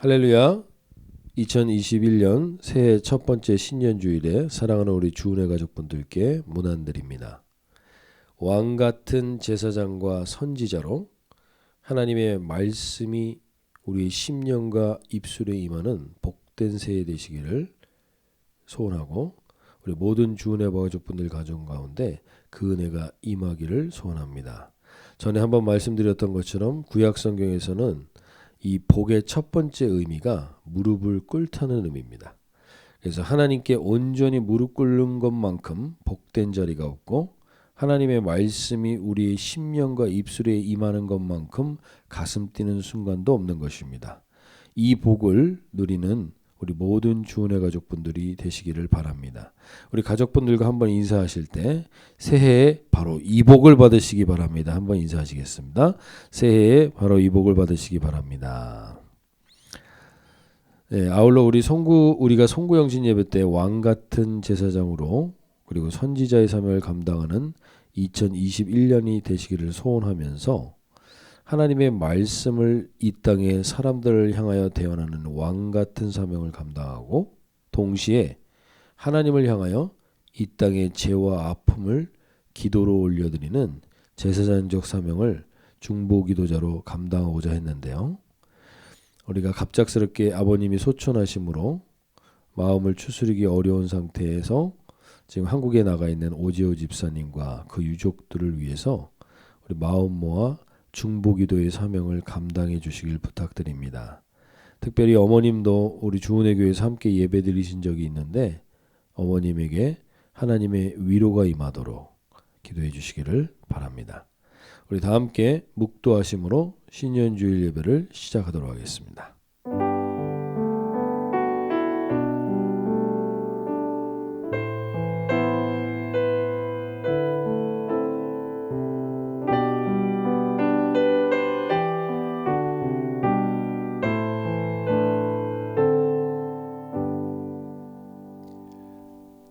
할렐루야. 2021년 새해 첫 번째 신년주일에 사랑하는 우리 주은혜 가족분들께 문안드립니다. 왕같은 제사장과 선지자로 하나님의 말씀이 우리의 심령과 입술에 임하는 복된 새해 되시기를 소원하고, 우리 모든 주은혜 가족분들 가정 가운데 그 은혜가 임하기를 소원합니다. 전에 한번 말씀드렸던 것처럼 구약 성경에서는 이 복의 첫 번째 의미가 무릎을 꿇다는 의미입니다. 그래서 하나님께 온전히 무릎 꿇는 것만큼 복된 자리가 없고, 하나님의 말씀이 우리의 심령과 입술에 임하는 것만큼 가슴 뛰는 순간도 없는 것입니다. 이 복을 누리는 우리 모든 주은혜 가족분들이 되시기를 바랍니다. 우리 가족분들과 한번 인사하실 때 새해에 바로 이 복을 받으시기 바랍니다. 한번 인사하시겠습니다. 새해에 바로 이 복을 받으시기 바랍니다. 네, 아울러 우리가 송구영신 예배 때 왕같은 제사장으로 그리고 선지자의 사명을 감당하는 2021년이 되시기를 소원하면서 하나님의 말씀을 이 땅의 사람들을 향하여 대언하는 왕같은 사명을 감당하고, 동시에 하나님을 향하여 이 땅의 죄와 아픔을 기도로 올려드리는 제사장적 사명을 중보기도자로 감당하고자 했는데요. 우리가 갑작스럽게 아버님이 소천하심으로 마음을 추스르기 어려운 상태에서 지금 한국에 나가 있는 오지호 집사님과 그 유족들을 위해서 우리 마음 모아 중보기도의 사명을 감당해 주시길 부탁드립니다. 특별히 어머님도 우리 주은혜 교회에서 함께 예배 드리신 적이 있는데 어머님에게 하나님의 위로가 임하도록 기도해 주시기를 바랍니다. 우리 다 함께 묵도하심으로 신년주일 예배를 시작하도록 하겠습니다.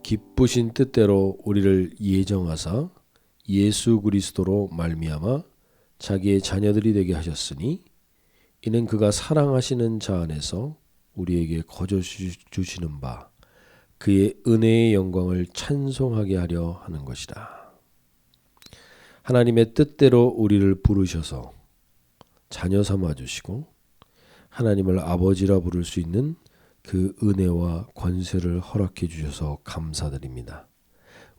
기쁘신 뜻대로 우리를 예정하사 예수 그리스도로 말미암아 자기의 자녀들이 되게 하셨으니, 이는 그가 사랑하시는 자 안에서 우리에게 거저 주시는 바 그의 은혜의 영광을 찬송하게 하려 하는 것이라. 하나님의 뜻대로 우리를 부르셔서 자녀 삼아 주시고 하나님을 아버지라 부를 수 있는 그 은혜와 권세를 허락해 주셔서 감사드립니다.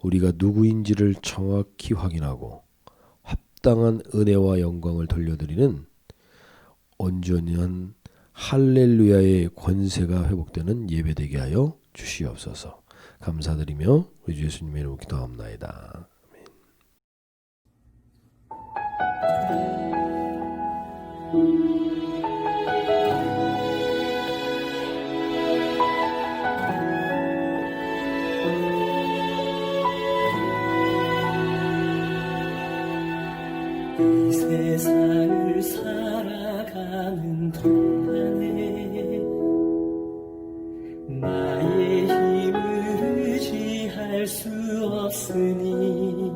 우리가 누구인지를 정확히 확인하고 합당한 은혜와 영광을 돌려드리는 온전한 할렐루야의 권세가 회복되는 예배되게 하여 주시옵소서. 감사드리며 우리 주 예수님의 이름으로 기도합나이다. 아멘. 이 세상을 살아가는 동안에 나의 힘을 의지할 수 없으니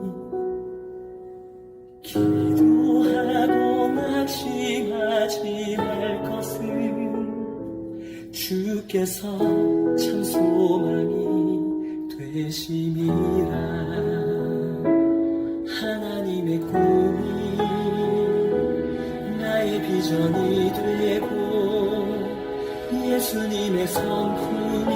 기도하고 낙심하지 말 것은 주께서 참 소망이 되심이라. 하나님의 꿈이 나의 비전이 되고 예수님의 성품이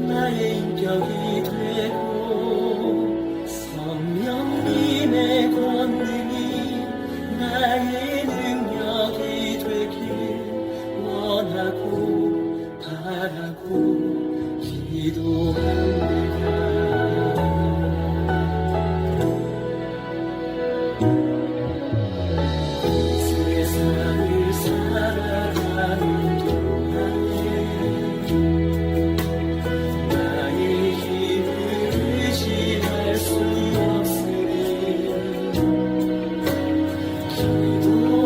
나의 인격이 되고 성령님의 권능이 나의 능력이 되길 원하고 바라고 기도합니다. 기도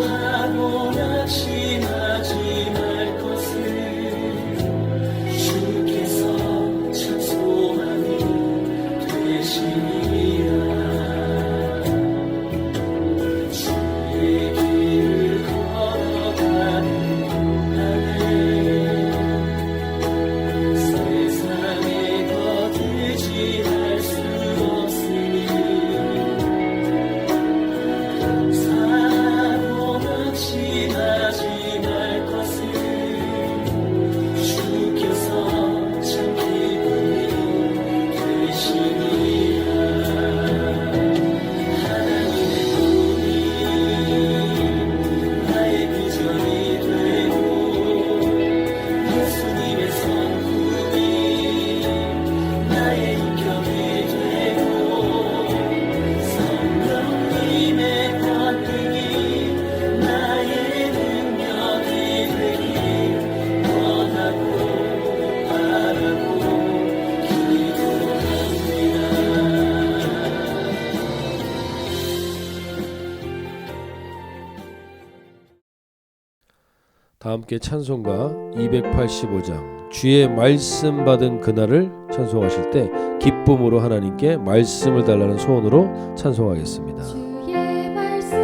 함께 찬송가 285장 주의 말씀 받은 그날을 찬송하실 때 기쁨으로 하나님께 말씀을 달라는 소원으로 찬송하겠습니다. 주의 말씀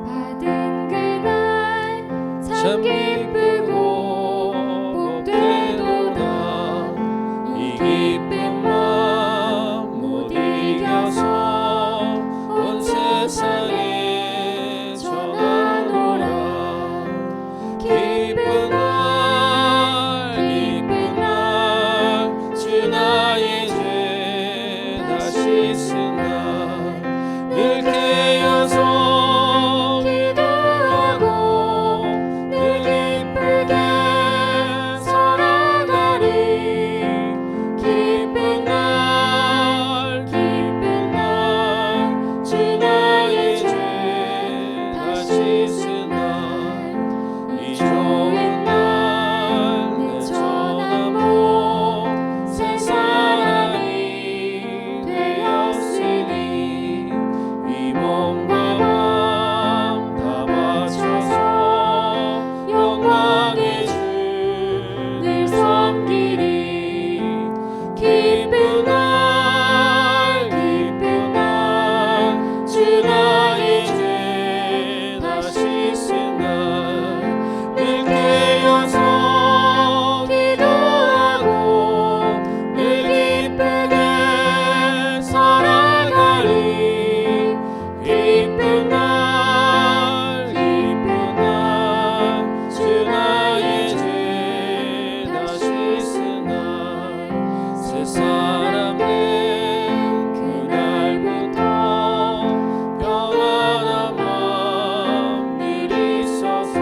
받은 그날 참 기쁘고 복되도다. 이 기쁜 마음 못 이겨서 온 세상에 전하노라. 기쁜 날 주 나의 죄 다시 쓴 날 늘 깨어서 기도하고 늘 기쁘게 살아가리. 기쁜 날 주 나의 죄 다시 쓴 날 이 좋은 날 내 전하모 새 사람이 되었으니 이 몸과 마음 다 바쳐서 영광의 주 늘 섬기리. 기쁜 날 주 나의 죄 다시 쓴 날 늘 깨어서 기도하고 늘 기쁘게 살아가리. 기쁜 날 주 나의 죄 다시 쓴 날 새 사람 된 그날부터 평안한 마음 늘 있어서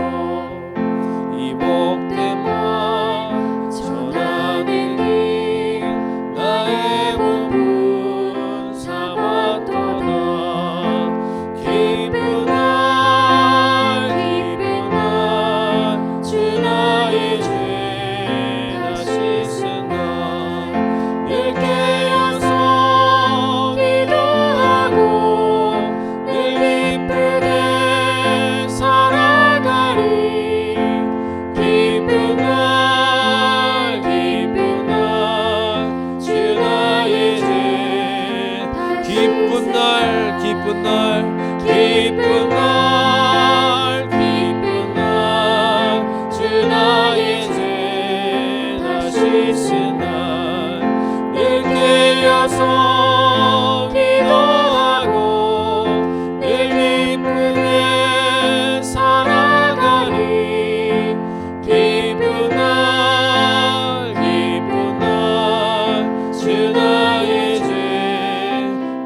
이 복된 말 전하는 일 나의 본분 삼았도다. 기쁜 날 주 나의 죄 다시 쓴 날 늘 깨어서 기도하고 늘 기쁘게 살아가리. 기쁜 날 주 나의 죄 기쁜 날 주 나의 죄 다시 쓴 날 늘 깨어서 기도하고 늘 기쁘게 살아가리. 기쁜 날 주 나의 죄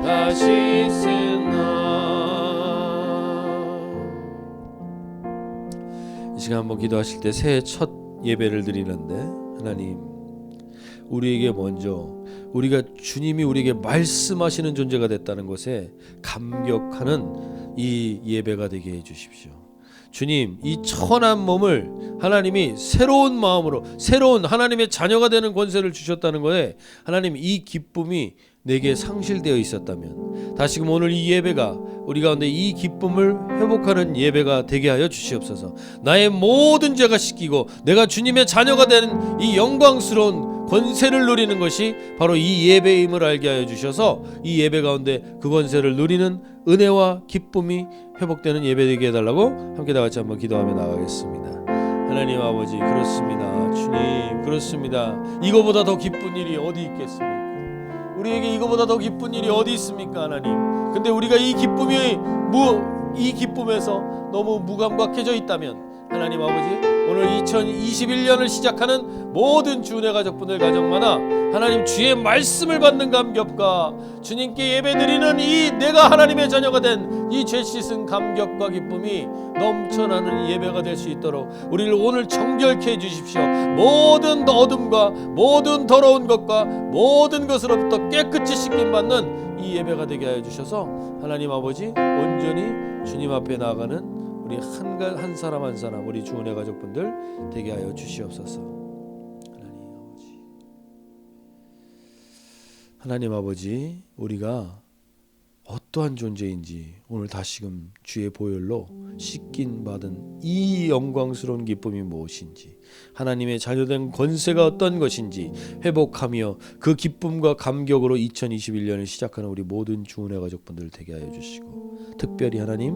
다시 쓴 날. 이 시간 한번 기도하실 때 새해 첫 예배를 드리는데 하나님 우리에게 먼저 우리가 주님이 우리에게 말씀하시는 존재가 됐다는 것에 감격하는 이 예배가 되게 해 주십시오. 주님, 이 천한 몸을 하나님이 새로운 마음으로 새로운 하나님의 자녀가 되는 권세를 주셨다는 거에 하나님 이 기쁨이 내게 상실되어 있었다면 다시금 오늘 이 예배가 우리 가운데 이 기쁨을 회복하는 예배가 되게 하여 주시옵소서. 나의 모든 죄가 씻기고 내가 주님의 자녀가 되는 이 영광스러운 권세를 누리는 것이 바로 이 예배임을 알게 하여 주셔서 이 예배 가운데 그 권세를 누리는 은혜와 기쁨이 회복되는 예배 되게 해달라고 함께 다 같이 한번 기도하며 나가겠습니다. 하나님 아버지, 그렇습니다. 주님, 그렇습니다. 이거보다 더 기쁜 일이 어디 있겠습니까? 우리에게 이거보다 더 기쁜 일이 어디 있습니까, 하나님? 근데 우리가 이 기쁨에서 너무 무감각해져 있다면 하나님 아버지, 오늘 2021년을 시작하는 모든 주은혜 가족분들 가정마다 하나님 주의 말씀을 받는 감격과 주님께 예배드리는 이 내가 하나님의 자녀가 된 이 죄 씻은 감격과 기쁨이 넘쳐나는 예배가 될 수 있도록 우리를 오늘 정결케 해주십시오. 모든 어둠과 모든 더러운 것과 모든 것으로부터 깨끗이 씻김 받는 이 예배가 되게 하여 주셔서 하나님 아버지 온전히 주님 앞에 나아가는 우리 한 사람 한 사람 우리 주은혜 가족분들 되게 하여 주시옵소서. 하나님 아버지, 우리가 어떠한 존재인지 오늘 다시금 주의 보혈로 씻긴 받은 이 영광스러운 기쁨이 무엇인지, 하나님의 자녀된 권세가 어떤 것인지 회복하며 그 기쁨과 감격으로 2021년을 시작하는 우리 모든 주은혜 가족분들 되게 하여 주시고, 특별히 하나님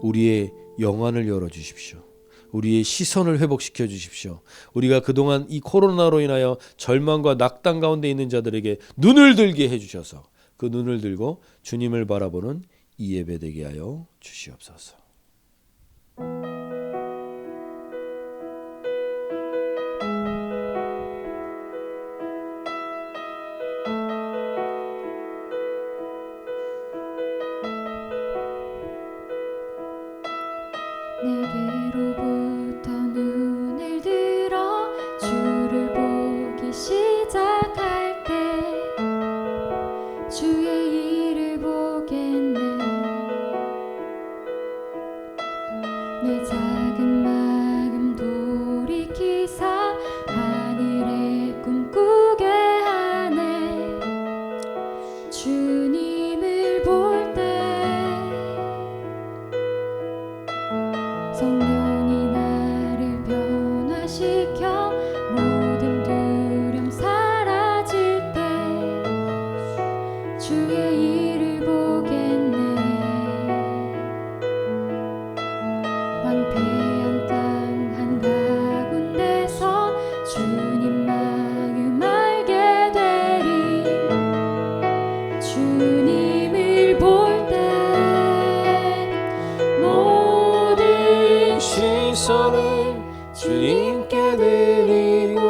우리의 영안을 열어주십시오. 우리의 시선을 회복시켜 주십시오. 우리가 그동안 이 코로나로 인하여 절망과 낙담 가운데 있는 자들에게 눈을 들게 해주셔서 그 눈을 들고 주님을 바라보는 이 예배 되게 하여 주시옵소서. 내게로부터 눈을 들어 주를 보기 시작할 때 주의 일을 보겠네. 내 작은 마음 돌이키사 하늘에 꿈꾸게 하네. 주님을 볼 때 성령이 나를 변화시켜 모든 두려움 사라질 때 주의 일을 보겠네. 황폐한 땅 한가운데서 주님 마음 알게 되리. 주님을 볼 때 모든 시선을 주님께 드리고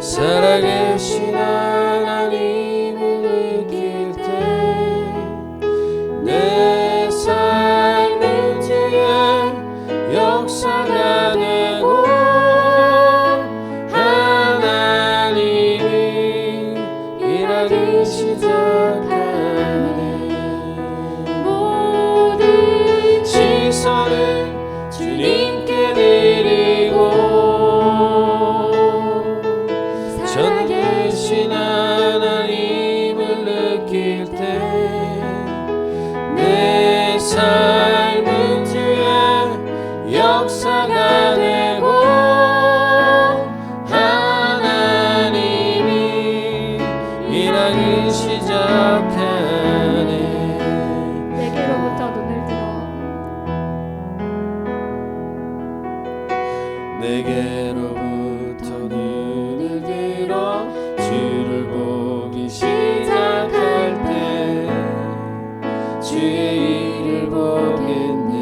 살아계신 하나님을 느낄 때 내 삶은 주의 역사가 되고 하나님이 일하기 시작하네. 모든 시선을 주님께 드리고 전계신 하나님을 느낄 때 내 삶은 주의 역사가 되고 하나님이 일하기 시작하네. 내게로부터 눈을 들어 내게로부터 눈을 들어 주를 보기 시작할 때 주의 일을 보겠네.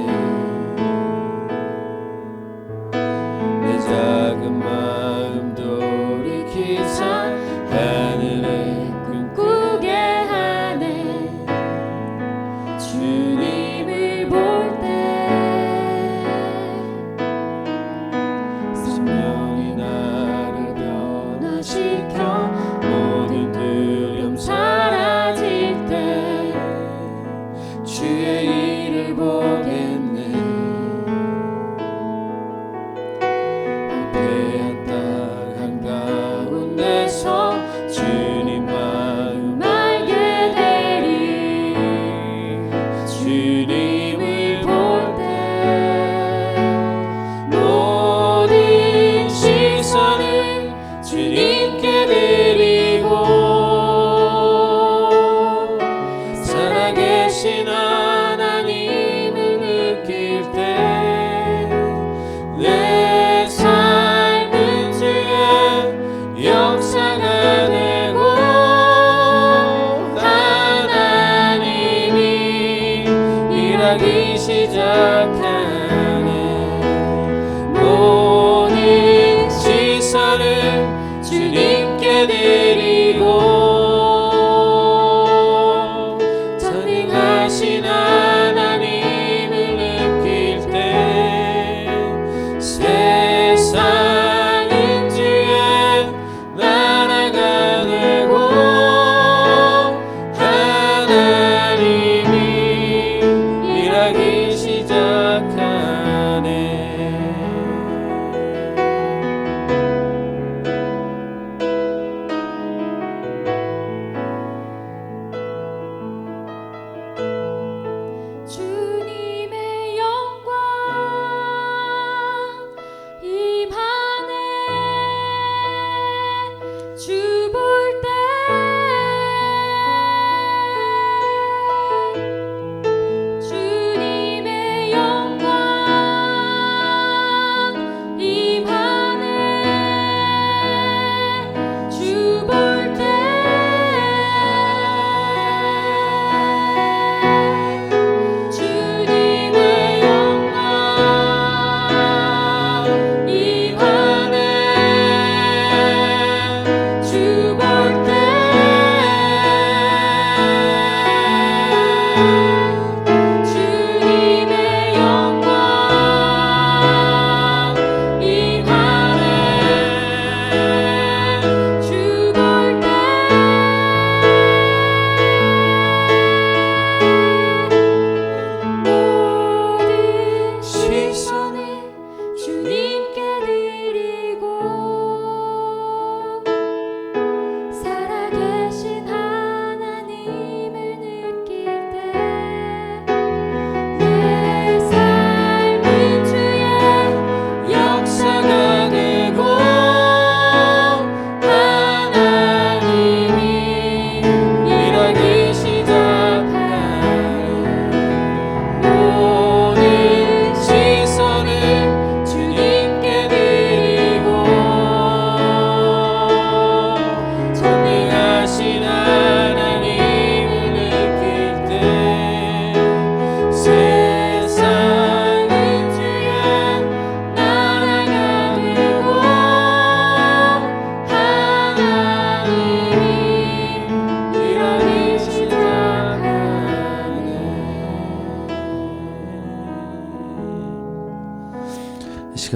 내 작은 마음 돌이키사 하늘에 꿈꾸게 하네. 주님을 볼 때 성령이 나를 변화시켜 모든 두려움 사라질 때 주의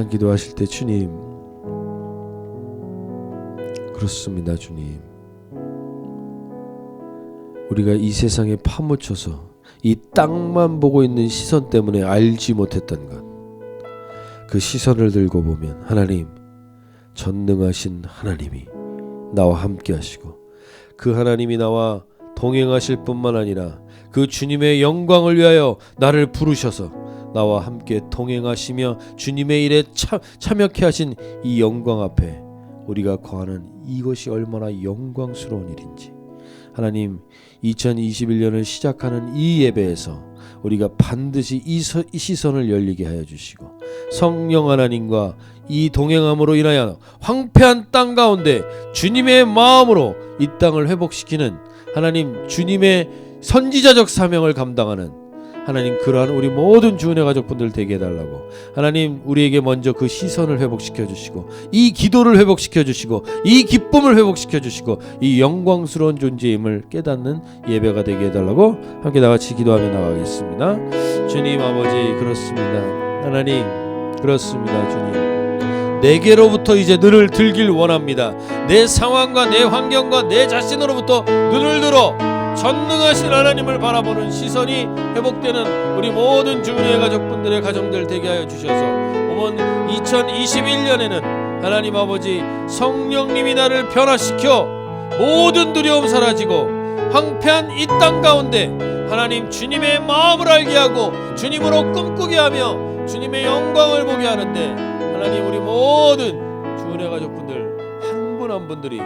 항상 기도하실 때 주님, 그렇습니다 주님, 우리가 이 세상에 파묻혀서 이 땅만 보고 있는 시선 때문에 알지 못했던 것, 그 시선을 들고 보면 하나님, 전능하신 하나님이 나와 함께 하시고 그 하나님이 나와 동행하실 뿐만 아니라 그 주님의 영광을 위하여 나를 부르셔서 나와 함께 동행하시며 주님의 일에 참여케 하신 이 영광 앞에 우리가 거하는 이것이 얼마나 영광스러운 일인지, 하나님 2021년을 시작하는 이 예배에서 우리가 반드시 이 시선을 열리게 하여 주시고 성령 하나님과 이 동행함으로 인하여 황폐한 땅 가운데 주님의 마음으로 이 땅을 회복시키는 하나님, 주님의 선지자적 사명을 감당하는 하나님, 그러한 우리 모든 주은혜 가족분들 되게 해달라고 하나님, 우리에게 먼저 그 시선을 회복시켜 주시고 이 기도를 회복시켜 주시고 이 기쁨을 회복시켜 주시고 이 영광스러운 존재임을 깨닫는 예배가 되게 해달라고 함께 나같이 기도하며 나가겠습니다. 주님 아버지, 그렇습니다. 하나님, 그렇습니다. 주님, 내게로부터 이제 눈을 들길 원합니다. 내 상황과 내 환경과 내 자신으로부터 눈을 들어 전능하신 하나님을 바라보는 시선이 회복되는 우리 모든 주은혜 가족분들의 가정들 되게 하여 주셔서 이번 2021년에는 하나님 아버지, 성령님이 나를 변화시켜 모든 두려움 사라지고 황폐한 이 땅 가운데 하나님 주님의 마음을 알게 하고 주님으로 꿈꾸게 하며 주님의 영광을 보게 하는데, 하나님 우리 모든 주은혜 가족분들 한 분 한 분들이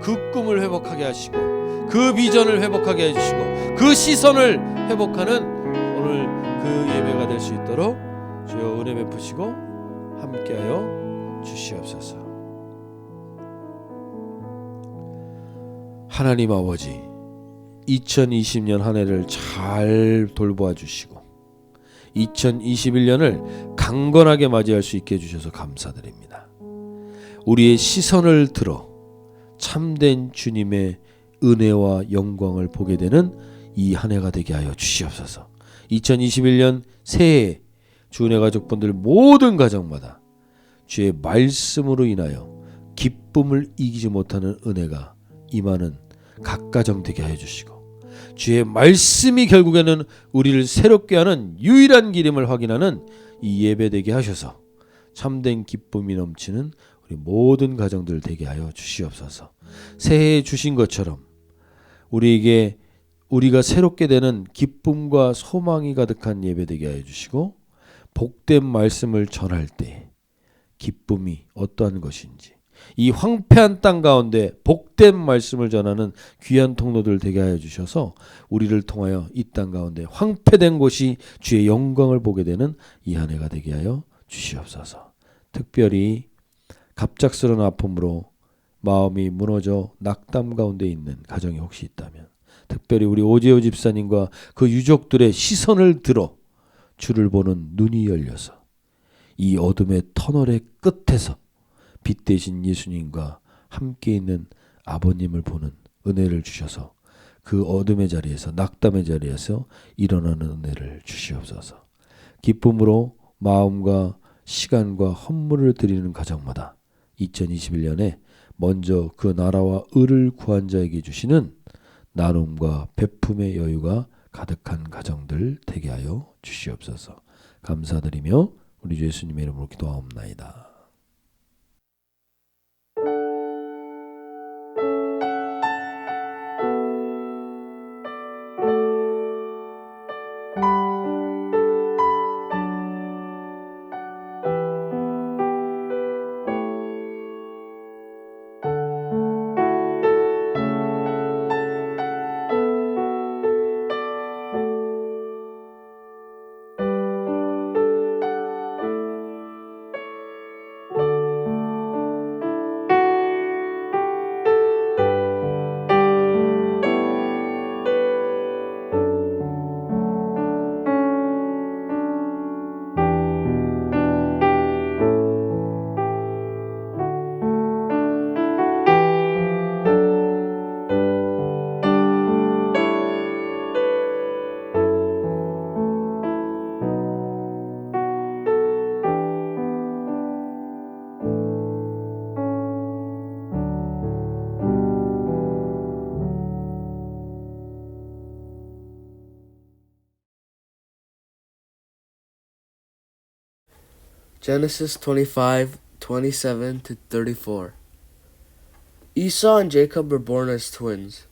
그 꿈을 회복하게 하시고 그 비전을 회복하게 해주시고 그 시선을 회복하는 오늘 그 예배가 될 수 있도록 주여 은혜 베푸시고 함께하여 주시옵소서. 하나님 아버지, 2020년 한 해를 잘 돌보아 주시고 2021년을 강건하게 맞이할 수 있게 해주셔서 감사드립니다. 우리의 시선을 들어 참된 주님의 은혜와 영광을 보게 되는 이 한 해가 되게 하여 주시옵소서. 2021년 새해 주은혜 가족분들 모든 가정마다 주의 말씀으로 인하여 기쁨을 이기지 못하는 은혜가 임하는 각 가정 되게 하여 주시고, 주의 말씀이 결국에는 우리를 새롭게 하는 유일한 길임을 확인하는 이 예배 되게 하셔서 참된 기쁨이 넘치는 우리 모든 가정들 되게 하여 주시옵소서. 새해에 주신 것처럼 우리에게 우리가 새롭게 되는 기쁨과 소망이 가득한 예배 되게 하여 주시고, 복된 말씀을 전할 때 기쁨이 어떠한 것인지, 이 황폐한 땅 가운데 복된 말씀을 전하는 귀한 통로들 되게 하여 주셔서 우리를 통하여 이 땅 가운데 황폐된 곳이 주의 영광을 보게 되는 이 한 해가 되게 하여 주시옵소서. 특별히 갑작스러운 아픔으로 마음이 무너져 낙담 가운데 있는 가정이 혹시 있다면, 특별히 우리 오재호 집사님과 그 유족들의 시선을 들어 주를 보는 눈이 열려서 이 어둠의 터널의 끝에서 빛 대신 예수님과 함께 있는 아버님을 보는 은혜를 주셔서 그 어둠의 자리에서, 낙담의 자리에서 일어나는 은혜를 주시옵소서. 기쁨으로 마음과 시간과 헌물을 드리는 가정마다 2021년에 먼저 그 나라와 의를 구한 자에게 주시는 나눔과 베품의 여유가 가득한 가정들 되게 하여 주시옵소서. 감사드리며 우리 주 예수님의 이름으로 기도하옵나이다. Genesis 25:27 to 34. Esau and Jacob were born as twins.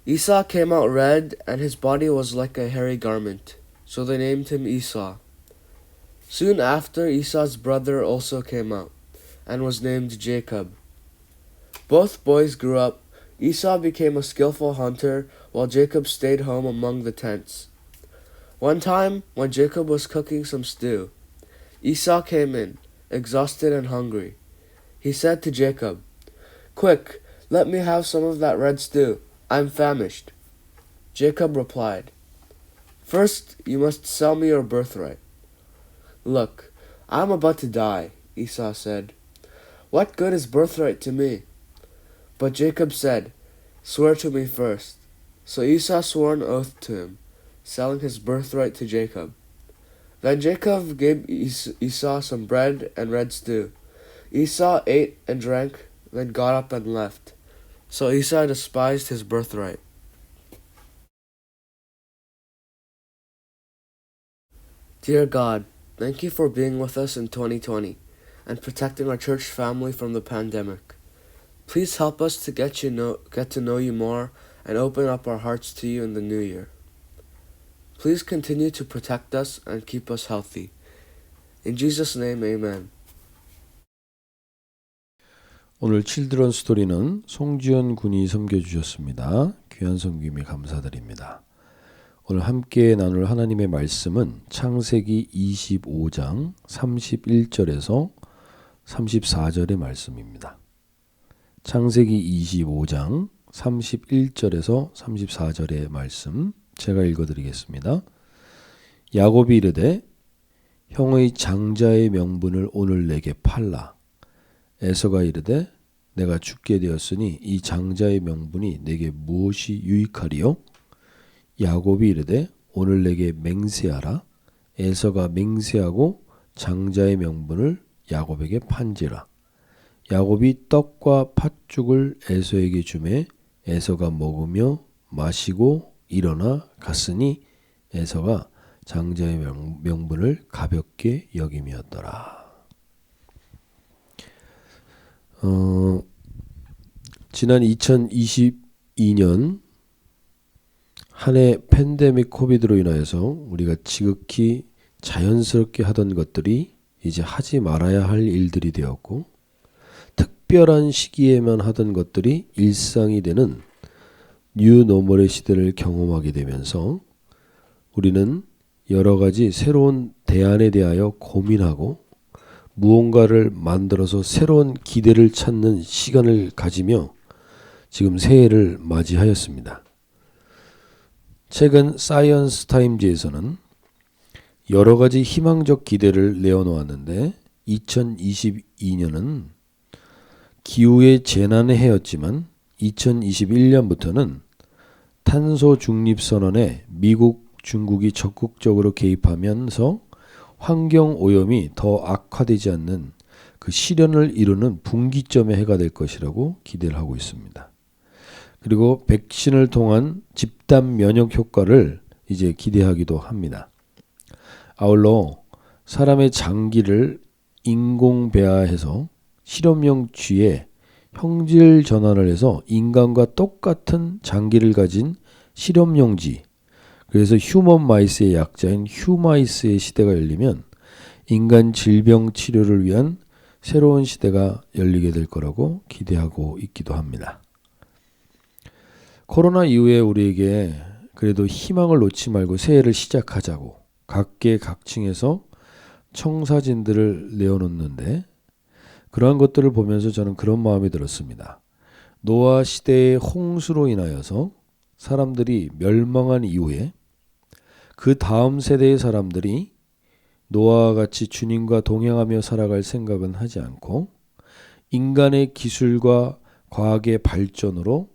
Esau came out red, and his body was like a hairy garment, so they named him Esau. Soon after, Esau's brother also came out, and was named Jacob. Both boys grew up. Esau became a skillful hunter, while Jacob stayed home among the tents. One time, when Jacob was cooking some stew, Esau came in, exhausted and hungry. He said to Jacob, "Quick, let me have some of that red stew. I'm famished." Jacob replied, "First, you must sell me your birthright." "Look, I'm about to die," Esau said. "What good is birthright to me?" But Jacob said, "Swear to me first." So Esau swore an oath to him, selling his birthright to Jacob. Then Jacob gave Esau some bread and red stew. Esau ate and drank, then got up and left. So Esau despised his birthright. Dear God, thank you for being with us in 2020 and protecting our church family from the pandemic. Please help us to get to know you more and open up our hearts to you in the new year. Please continue to protect us and keep us healthy. In Jesus' name, amen. 오늘 칠드런 스토리는 송지연 군이 섬겨주셨습니다. 귀한 섬김에 감사드립니다. 오늘 함께 나눌 하나님의 말씀은 창세기 25장 31절에서 34절의 말씀입니다. 창세기 25장 31절에서 34절의 말씀 제가 읽어드리겠습니다. 야곱이 이르되 형의 장자의 명분을 오늘 내게 팔라. 에서가 이르되 내가 죽게 되었으니 이 장자의 명분이 내게 무엇이 유익하리요? 야곱이 이르되 오늘 내게 맹세하라. 에서가 맹세하고 장자의 명분을 야곱에게 판지라. 야곱이 떡과 팥죽을 에서에게 주매 에서가 먹으며 마시고 일어나 갔으니 에서가 장자의 명분을 가볍게 여김이었더라. 지난 2022년 한 해 팬데믹 코비드로 인하여서 우리가 지극히 자연스럽게 하던 것들이 이제 하지 말아야 할 일들이 되었고, 특별한 시기에만 하던 것들이 일상이 되는 뉴노멀의 시대를 경험하게 되면서 우리는 여러 가지 새로운 대안에 대하여 고민하고 무언가를 만들어서 새로운 기대를 찾는 시간을 가지며 지금 새해를 맞이하였습니다. 최근 사이언스 타임즈에서는 여러 가지 희망적 기대를 내어놓았는데 2022년은 기후의 재난의 해였지만 2021년부터는 탄소 중립 선언에 미국, 중국이 적극적으로 개입하면서 환경 오염이 더 악화되지 않는 그 실현을 이루는 분기점의 해가 될 것이라고 기대를 하고 있습니다. 그리고 백신을 통한 집단 면역 효과를 이제 기대하기도 합니다. 아울러 사람의 장기를 인공 배아해서 실험용 쥐에 형질 전환을 해서 인간과 똑같은 장기를 가진 실험용 쥐, 그래서 휴먼 마이스의 약자인 휴마이스의 시대가 열리면 인간 질병 치료를 위한 새로운 시대가 열리게 될 거라고 기대하고 있기도 합니다. 코로나 이후에 우리에게 그래도 희망을 놓지 말고 새해를 시작하자고 각계각층에서 청사진들을 내어놓는데, 그러한 것들을 보면서 저는 그런 마음이 들었습니다. 노아 시대의 홍수로 인하여서 사람들이 멸망한 이후에 그 다음 세대의 사람들이 노아와 같이 주님과 동행하며 살아갈 생각은 하지 않고 인간의 기술과 과학의 발전으로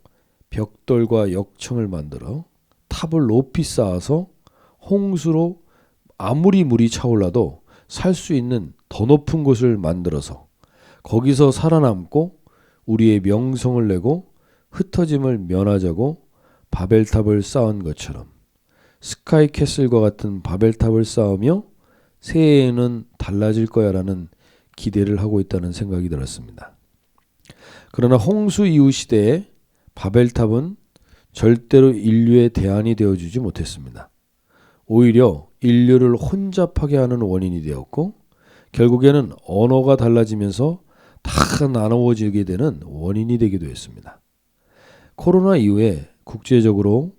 벽돌과 역청을 만들어 탑을 높이 쌓아서 홍수로 아무리 물이 차올라도 살 수 있는 더 높은 곳을 만들어서 거기서 살아남고 우리의 명성을 내고 흩어짐을 면하자고 바벨탑을 쌓은 것처럼 스카이캐슬과 같은 바벨탑을 쌓으며 새해에는 달라질 거야라는 기대를 하고 있다는 생각이 들었습니다. 그러나 홍수 이후 시대에 바벨탑은 절대로 인류의 대안이 되어주지 못했습니다. 오히려 인류를 혼잡하게 하는 원인이 되었고 결국에는 언어가 달라지면서 다 나누어지게 되는 원인이 되기도 했습니다. 코로나 이후에 국제적으로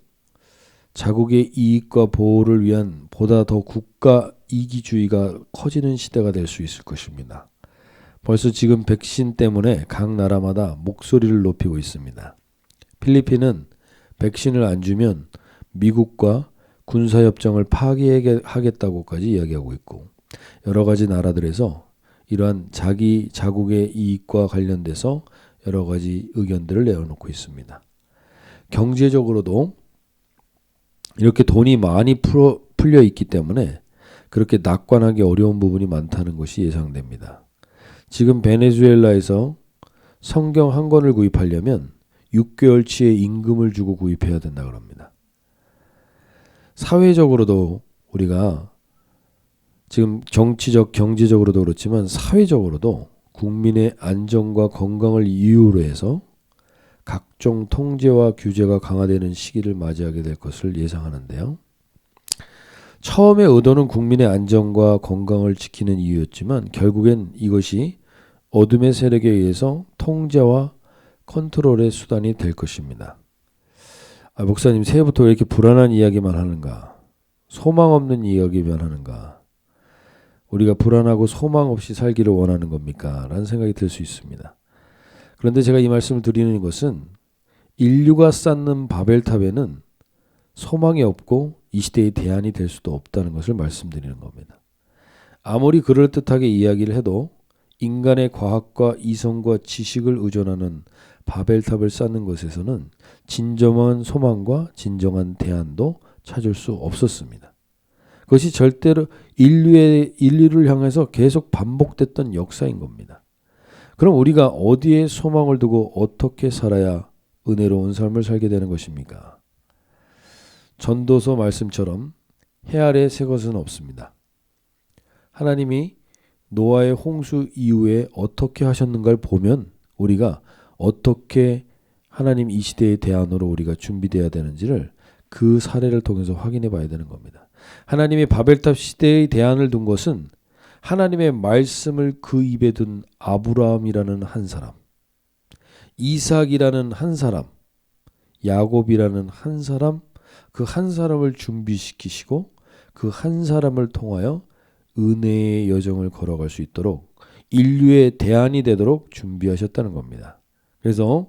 자국의 이익과 보호를 위한 보다 더 국가 이기주의가 커지는 시대가 될 수 있을 것입니다. 벌써 지금 백신 때문에 각 나라마다 목소리를 높이고 있습니다. 필리핀은 백신을 안 주면 미국과 군사협정을 파기하겠다고까지 이야기하고 있고 여러 가지 나라들에서 이러한 자기 자국의 이익과 관련돼서 여러 가지 의견들을 내어놓고 있습니다. 경제적으로도 이렇게 돈이 많이 풀려 있기 때문에 그렇게 낙관하기 어려운 부분이 많다는 것이 예상됩니다. 지금 베네수엘라에서 성경 한 권을 구입하려면 6개월치의 임금을 주고 구입해야 된다 그럽니다. 사회적으로도 우리가 지금 정치적, 경제적으로도 그렇지만 사회적으로도 국민의 안전과 건강을 이유로 해서 각종 통제와 규제가 강화되는 시기를 맞이하게 될 것을 예상하는데요. 처음의 의도는 국민의 안전과 건강을 지키는 이유였지만 결국엔 이것이 어둠의 세력에 의해서 통제와 컨트롤의 수단이 될 것입니다. 목사님 새해부터 왜 이렇게 불안한 이야기만 하는가? 소망 없는 이야기만 하는가? 우리가 불안하고 소망 없이 살기를 원하는 겁니까? 라는 생각이 들 수 있습니다. 그런데 제가 이 말씀을 드리는 것은 인류가 쌓는 바벨탑에는 소망이 없고 이 시대의 대안이 될 수도 없다는 것을 말씀드리는 겁니다. 아무리 그럴듯하게 이야기를 해도 인간의 과학과 이성과 지식을 의존하는 바벨탑을 쌓는 것에서는 진정한 소망과 진정한 대안도 찾을 수 없었습니다. 그것이 절대로 인류를 향해서 계속 반복됐던 역사인 겁니다. 그럼 우리가 어디에 소망을 두고 어떻게 살아야 은혜로운 삶을 살게 되는 것입니까? 전도서 말씀처럼 해 아래 새 것은 없습니다. 하나님이 노아의 홍수 이후에 어떻게 하셨는가를 보면 우리가 어떻게 하나님 이 시대의 대안으로 우리가 준비되어야 되는지를 그 사례를 통해서 확인해 봐야 되는 겁니다. 하나님의 바벨탑 시대의 대안을 둔 것은 하나님의 말씀을 그 입에 둔 아브라함이라는 한 사람, 이삭이라는 한 사람, 야곱이라는 한 사람, 그 한 사람을 준비시키시고 그 한 사람을 통하여 은혜의 여정을 걸어갈 수 있도록 인류의 대안이 되도록 준비하셨다는 겁니다. 그래서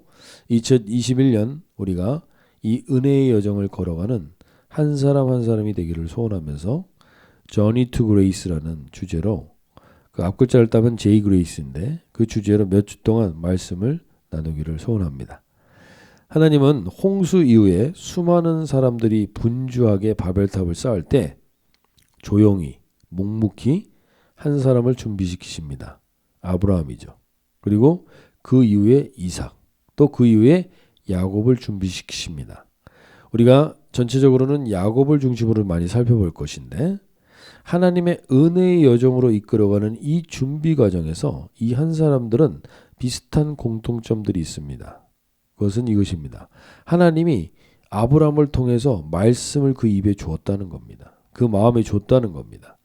2021년 우리가 이 은혜의 여정을 걸어가는 한 사람 한 사람이 되기를 소원하면서 Journey to Grace라는 주제로 그 앞글자를 따면 J Grace인데 그 주제로 몇 주 동안 말씀을 나누기를 소원합니다. 하나님은 홍수 이후에 수많은 사람들이 분주하게 바벨탑을 쌓을 때 조용히 묵묵히 한 사람을 준비시키십니다. 아브라함이죠. 그리고 그 이후에 이삭, 또 그 이후에 야곱을 준비시키십니다. 우리가 전체적으로는 야곱을 중심으로 많이 살펴볼 것인데 하나님의 은혜의 여정으로 이끌어가는 이 준비 과정에서 이 한 사람들은 비슷한 공통점들이 있습니다. 그것은 이것입니다. 하나님이 아브라함을 통해서 말씀을 그 입에 주었다는 겁니다. 그 마음에 줬다는 겁니다.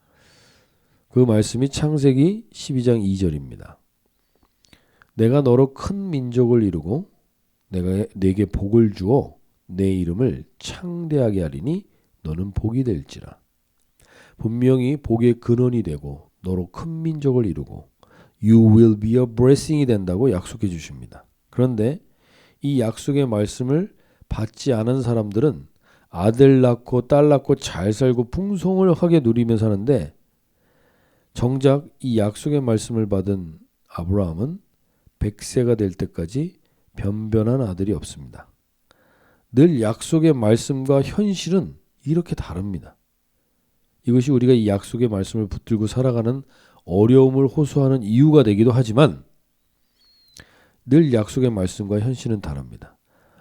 그 말씀이 창세기 12장 2절입니다. 내가 너로 큰 민족을 이루고 내가 네게 복을 주어 내 이름을 창대하게 하리니 너는 복이 될지라. 분명히 복의 근원이 되고 너로 큰 민족을 이루고 You will be a blessing이 된다고 약속해 주십니다. 그런데 이 약속의 말씀을 받지 않은 사람들은 아들 낳고 딸 낳고 잘 살고 풍성하게 누리며 사는데 정작 이 약속의 말씀을 받은 아브라함은 100세가 될 때까지 변변한 아들이 없습니다. 늘 약속의 말씀과 현실은 이렇게 다릅니다. 이것이 우리가 이 약속의 말씀을 붙들고 살아가는 어려움을 호소하는 이유가 되기도 하지만 늘 약속의 말씀과 현실은 다릅니다.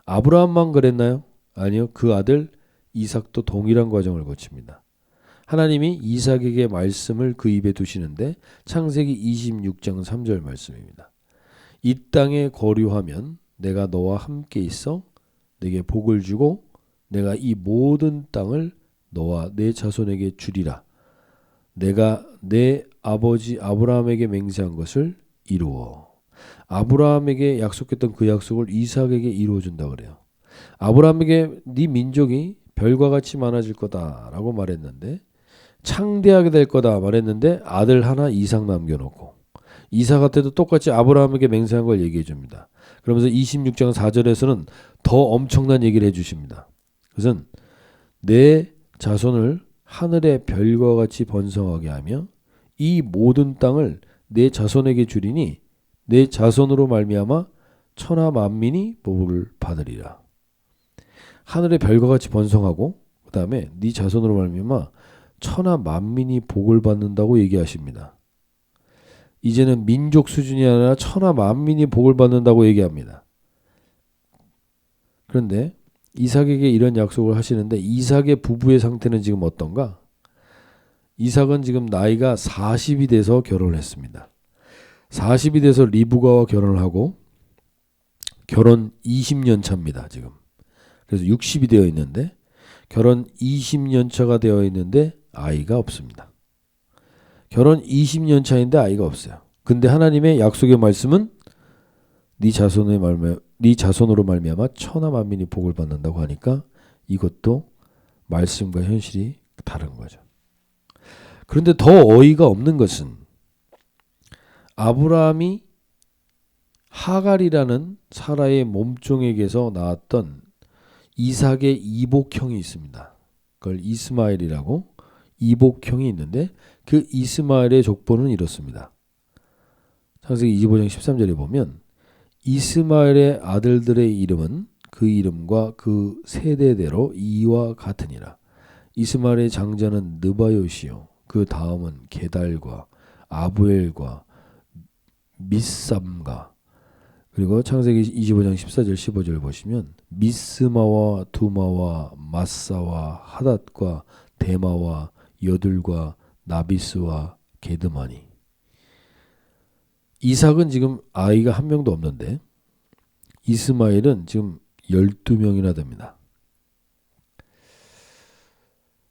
아브라함만 그랬나요? 아니요. 그 아들 이삭도 동일한 과정을 거칩니다. 하나님이 이삭에게 말씀을 그 입에 두시는데 창세기 26장 3절 말씀입니다. 이 땅에 거류하면 내가 너와 함께 있어 내게 복을 주고 내가 이 모든 땅을 너와 내 자손에게 주리라. 내가 내 아버지 아브라함에게 맹세한 것을 이루어. 아브라함에게 약속했던 그 약속을 이삭에게 이루어준다 그래요. 아브라함에게 네 민족이 별과 같이 많아질 거다라고 말했는데 창대하게 될 거다 말했는데 아들 하나 이삭 남겨놓고 이삭한테도 똑같이 아브라함에게 맹세한 걸 얘기해 줍니다. 그러면서 26장 4절에서는 더 엄청난 얘기를 해주십니다. 그것은 내 자손을 하늘의 별과 같이 번성하게 하며 이 모든 땅을 내 자손에게 주리니 내 자손으로 말미암아 천하 만민이 복을 받으리라. 하늘의 별과 같이 번성하고 그 다음에 네 자손으로 말미암아 천하 만민이 복을 받는다고 얘기하십니다. 이제는 민족 수준이 아니라 천하 만민이 복을 받는다고 얘기합니다. 그런데 이삭에게 이런 약속을 하시는데 이삭의 부부의 상태는 지금 어떤가? 이삭은 지금 나이가 40이 돼서 결혼을 했습니다. 40이 돼서 리브가와 결혼을 하고 결혼 20년 차입니다. 지금. 그래서 60이 되어 있는데 결혼 20년 차가 되어 있는데 아이가 없습니다. 결혼 20년 차인데 아이가 없어요. 근데 하나님의 약속의 말씀은 네 자손으로 말미암아 천하 만민이 복을 받는다고 하니까 이것도 말씀과 현실이 다른 거죠. 그런데 더 어이가 없는 것은 아브라함이 하갈이라는 사라의 몸종에게서 나왔던 이삭의 이복형이 있습니다. 그걸 이스마엘이라고 이복형이 있는데 그 이스마엘의 족보는 이렇습니다. 창세기 25장 13절에 보면 이스마엘의 아들들의 이름은 그 이름과 그 세대대로 이와 같으니라. 이스마엘의 장자는 느바요시요 그 다음은 게달과 아부엘과 미삼가 그리고 창세기 25장 14절 15절 보시면 미스마와 두마와 마사와 하닷과 데마와 여들과 나비스와 게드마니. 이삭은 지금 아이가 한 명도 없는데 이스마엘은 지금 12명이나 됩니다.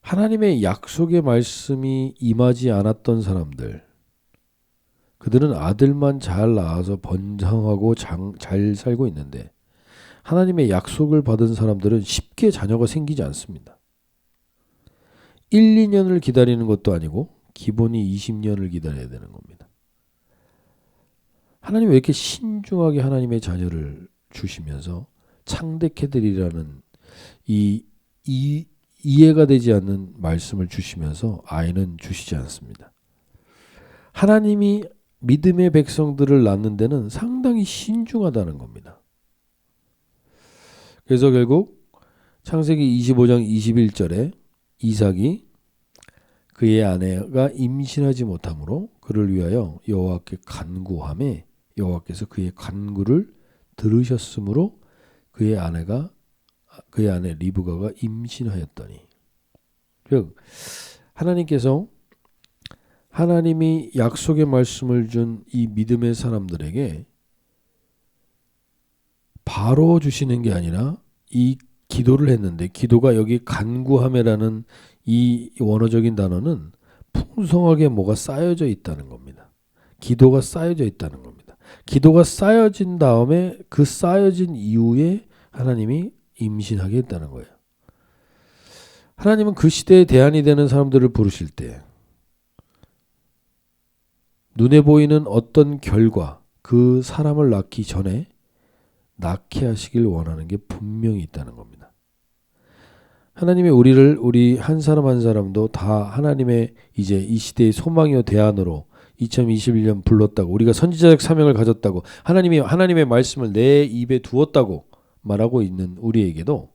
하나님의 약속의 말씀이 임하지 않았던 사람들, 그들은 아들만 잘 낳아서 번성하고 잘 살고 있는데 하나님의 약속을 받은 사람들은 쉽게 자녀가 생기지 않습니다. 1, 2년을 기다리는 것도 아니고 기본이 20년을 기다려야 되는 겁니다. 하나님 왜 이렇게 신중하게 하나님의 자녀를 주시면서 창대케들이라는 이해가 되지 않는 말씀을 주시면서 아이는 주시지 않습니다. 하나님이 믿음의 백성들을 낳는 데는 상당히 신중하다는 겁니다. 그래서 결국 창세기 25장 21절에 이삭이 그의 아내가 임신하지 못하므로 그를 위하여 여호와께 간구하매 여호와께서 그의 간구를 들으셨으므로 그의 아내 리브가가 임신하였더니. 즉 하나님께서 하나님이 약속의 말씀을 준 이 믿음의 사람들에게 바로 주시는 게 아니라 이 기도를 했는데 기도가 여기 간구함이라는 이 원어적인 단어는 풍성하게 뭐가 쌓여져 있다는 겁니다. 기도가 쌓여져 있다는 겁니다. 기도가 쌓여진 다음에 그 쌓여진 이후에 하나님이 임신하게 했다는 거예요. 하나님은 그 시대에 대안이 되는 사람들을 부르실 때 눈에 보이는 어떤 결과 그 사람을 낳기 전에 낳게 하시길 원하는 게 분명히 있다는 겁니다. 하나님이 우리 한 사람 한 사람도 다 하나님의 이제 이 시대의 소망이요 대안으로 2021년 불렀다고 우리가 선지자적 사명을 가졌다고 하나님이 하나님의 말씀을 내 입에 두었다고 말하고 있는 우리에게도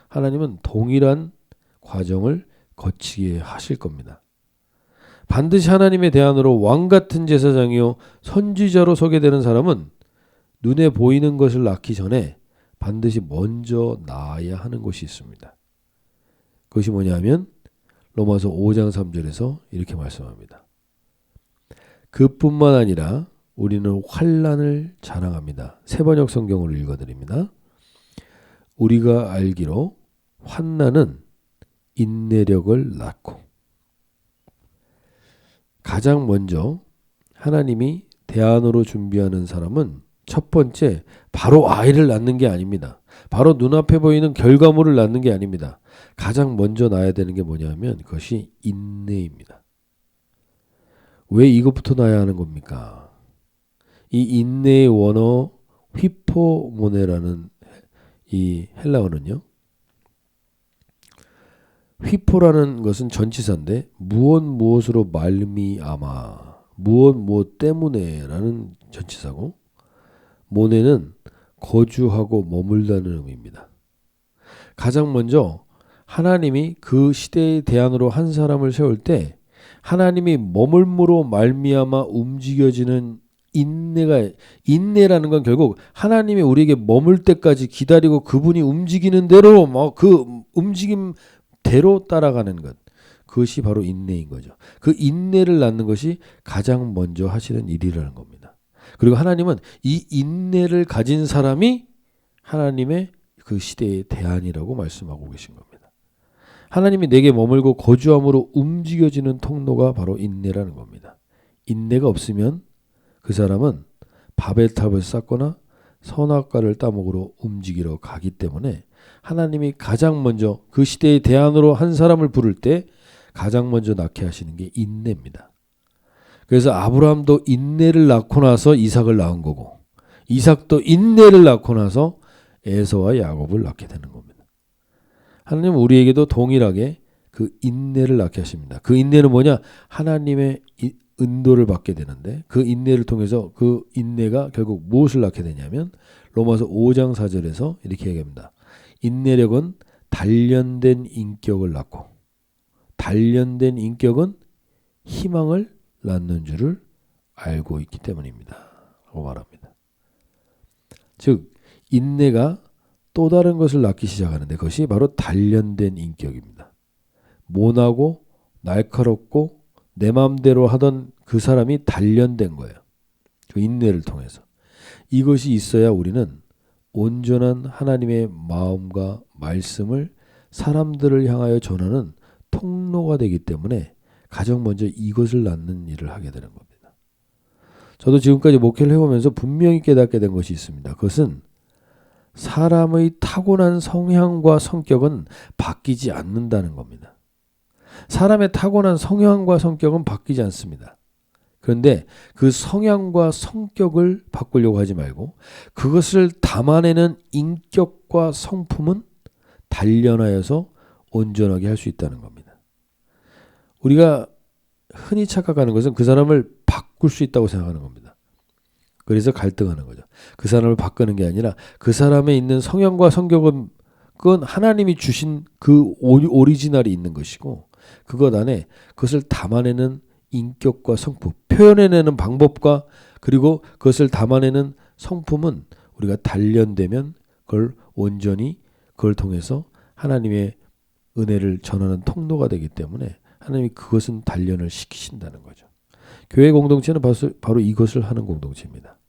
하나님은 동일한 과정을 거치게 하실 겁니다. 반드시 하나님의 대안으로 왕같은 제사장이요 선지자로 서게 되는 사람은 눈에 보이는 것을 낳기 전에 반드시 먼저 낳아야 하는 것이 있습니다. 그것이 뭐냐면 로마서 5장 3절에서 이렇게 말씀합니다. 그뿐만 아니라 우리는 환난을 자랑합니다. 세번역 성경으로 읽어드립니다. 우리가 알기로 환난은 인내력을 낳고, 가장 먼저 하나님이 대안으로 준비하는 사람은 첫 번째 바로 아이를 낳는 게 아닙니다. 바로 눈앞에 보이는 결과물을 낳는 게 아닙니다. 가장 먼저 낳아야 되는 게 뭐냐면 그것이 인내입니다. 왜 이것부터 낳아야 하는 겁니까? 이 인내의 원어 휘포모네라는 이 헬라어는요, 휘포라는 것은 전치사인데 무엇으로 말미암아, 무엇 때문에라는 전치사고, 모네는 거주하고 머물다는 의미입니다. 가장 먼저 하나님이 그 시대의 대안으로 한 사람을 세울 때 하나님이 머물므로 말미암아 움직여지는 인내라는 건 결국 하나님이 우리에게 머물 때까지 기다리고 그분이 움직이는 대로 그 움직임대로 따라가는 것, 그것이 바로 인내인 거죠. 그 인내를 낳는 것이 가장 먼저 하시는 일이라는 겁니다. 그리고 하나님은 이 인내를 가진 사람이 하나님의 그 시대의 대안이라고 말씀하고 계신 겁니다. 하나님이 내게 머물고 거주함으로 움직여지는 통로가 바로 인내라는 겁니다. 인내가 없으면 그 사람은 바벨탑을 쌓거나 선악과를 따먹으러 움직이러 가기 때문에 하나님이 가장 먼저 그 시대의 대안으로 한 사람을 부를 때 가장 먼저 낳게 하시는 게 인내입니다. 그래서 아브라함도 인내를 낳고 나서 이삭을 낳은 거고, 이삭도 인내를 낳고 나서 에서와 야곱을 낳게 되는 겁니다. 하나님은 우리에게도 동일하게 그 인내를 낳게 하십니다. 그 인내는 뭐냐? 하나님의 은도를 받게 되는데, 그 인내를 통해서 그 인내가 결국 무엇을 낳게 되냐면 로마서 5장 4절에서 이렇게 얘기합니다. 인내력은 단련된 인격을 낳고, 단련된 인격은 희망을 낳는 줄을 알고 있기 때문입니다. 라고 말합니다. 즉 인내가 또 다른 것을 낳기 시작하는데 그것이 바로 단련된 인격입니다. 모나고 날카롭고 내 마음대로 하던 그 사람이 단련된 거예요. 그 인내를 통해서. 이것이 있어야 우리는 온전한 하나님의 마음과 말씀을 사람들을 향하여 전하는 통로가 되기 때문에 가장 먼저 이것을 낳는 일을 하게 되는 겁니다. 저도 지금까지 목회를 해오면서 분명히 깨닫게 된 것이 있습니다. 그것은 사람의 타고난 성향과 성격은 바뀌지 않는다는 겁니다. 사람의 타고난 성향과 성격은 바뀌지 않습니다. 그런데 그 성향과 성격을 바꾸려고 하지 말고 그것을 담아내는 인격과 성품은 단련하여서 온전하게 할 수 있다는 겁니다. 우리가 흔히 착각하는 것은 그 사람을 바꿀 수 있다고 생각하는 겁니다. 그래서 갈등하는 거죠. 그 사람을 바꾸는 게 아니라 그 사람에 있는 성향과 성격은 그건 하나님이 주신 그 오리지널이 있는 것이고, 그것 안에 그것을 담아내는 인격과 성품, 표현해내는 방법과 그리고 그것을 담아내는 성품은 우리가 단련되면 그걸 온전히 그걸 통해서 하나님의 은혜를 전하는 통로가 되기 때문에 하나님이 그것은 단련을 시키신다는 거죠. 교회 공동체는 바로 이것을 하는 공동체입니다.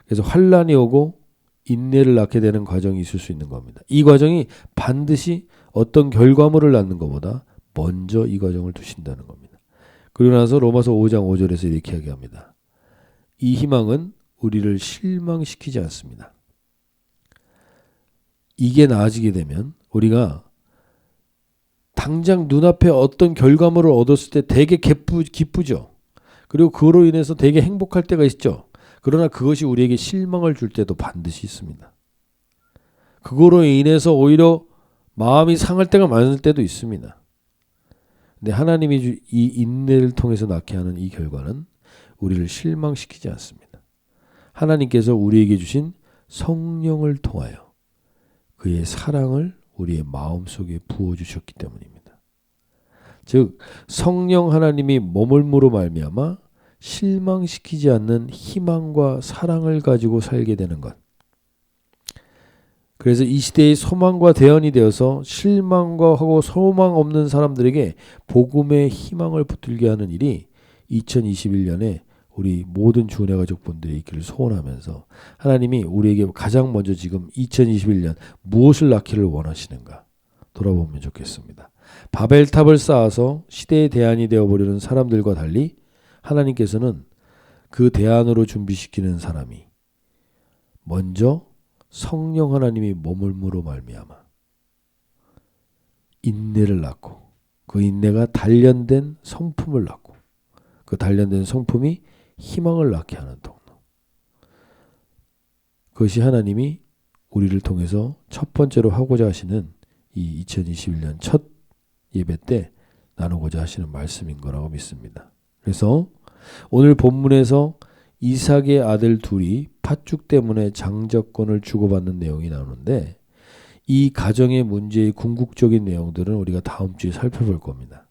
그래서 환난이 오고 인내를 낳게 되는 과정이 있을 수 있는 겁니다. 이 과정이 반드시 어떤 결과물을 낳는 것보다 먼저 이 과정을 두신다는 겁니다. 그리고 나서 로마서 5장 5절에서 이렇게 이야기합니다. 이 희망은 우리를 실망시키지 않습니다. 이게 나아지게 되면 우리가 당장 눈앞에 어떤 결과물을 얻었을 때 되게 기쁘죠. 그리고 그로 인해서 되게 행복할 때가 있죠. 그러나 그것이 우리에게 실망을 줄 때도 반드시 있습니다. 그거로 인해서 오히려 마음이 상할 때가 많을 때도 있습니다. 근데 하나님이 이 인내를 통해서 낳게 하는 이 결과는 우리를 실망시키지 않습니다. 하나님께서 우리에게 주신 성령을 통하여 그의 사랑을 우리의 마음속에 부어주셨기 때문입니다. 즉 성령 하나님이 머물므로 말미암아 실망시키지 않는 희망과 사랑을 가지고 살게 되는 것, 그래서 이 시대의 소망과 대안이 되어서 실망과 하고 소망 없는 사람들에게 복음의 희망을 붙들게 하는 일이 2021년에 우리 모든 주은혜 가족분들이 있기를 소원하면서 하나님이 우리에게 가장 먼저 지금 2021년 무엇을 낳기를 원하시는가 돌아보면 좋겠습니다. 바벨탑을 쌓아서 시대의 대안이 되어버리는 사람들과 달리 하나님께서는 그 대안으로 준비시키는 사람이 먼저 성령 하나님이 머물므로 말미암아 인내를 낳고 그 인내가 단련된 성품을 낳고 그 단련된 성품이 희망을 낳게 하는 통로. 그것이 하나님이 우리를 통해서 첫 번째로 하고자 하시는 이 2021년 첫 예배 때 나누고자 하시는 말씀인 거라고 믿습니다. 그래서 오늘 본문에서 이삭의 아들 둘이 팥죽 때문에 장자권을 주고받는 내용이 나오는데 이 가정의 문제의 궁극적인 내용들은 우리가 다음 주에 살펴볼 겁니다.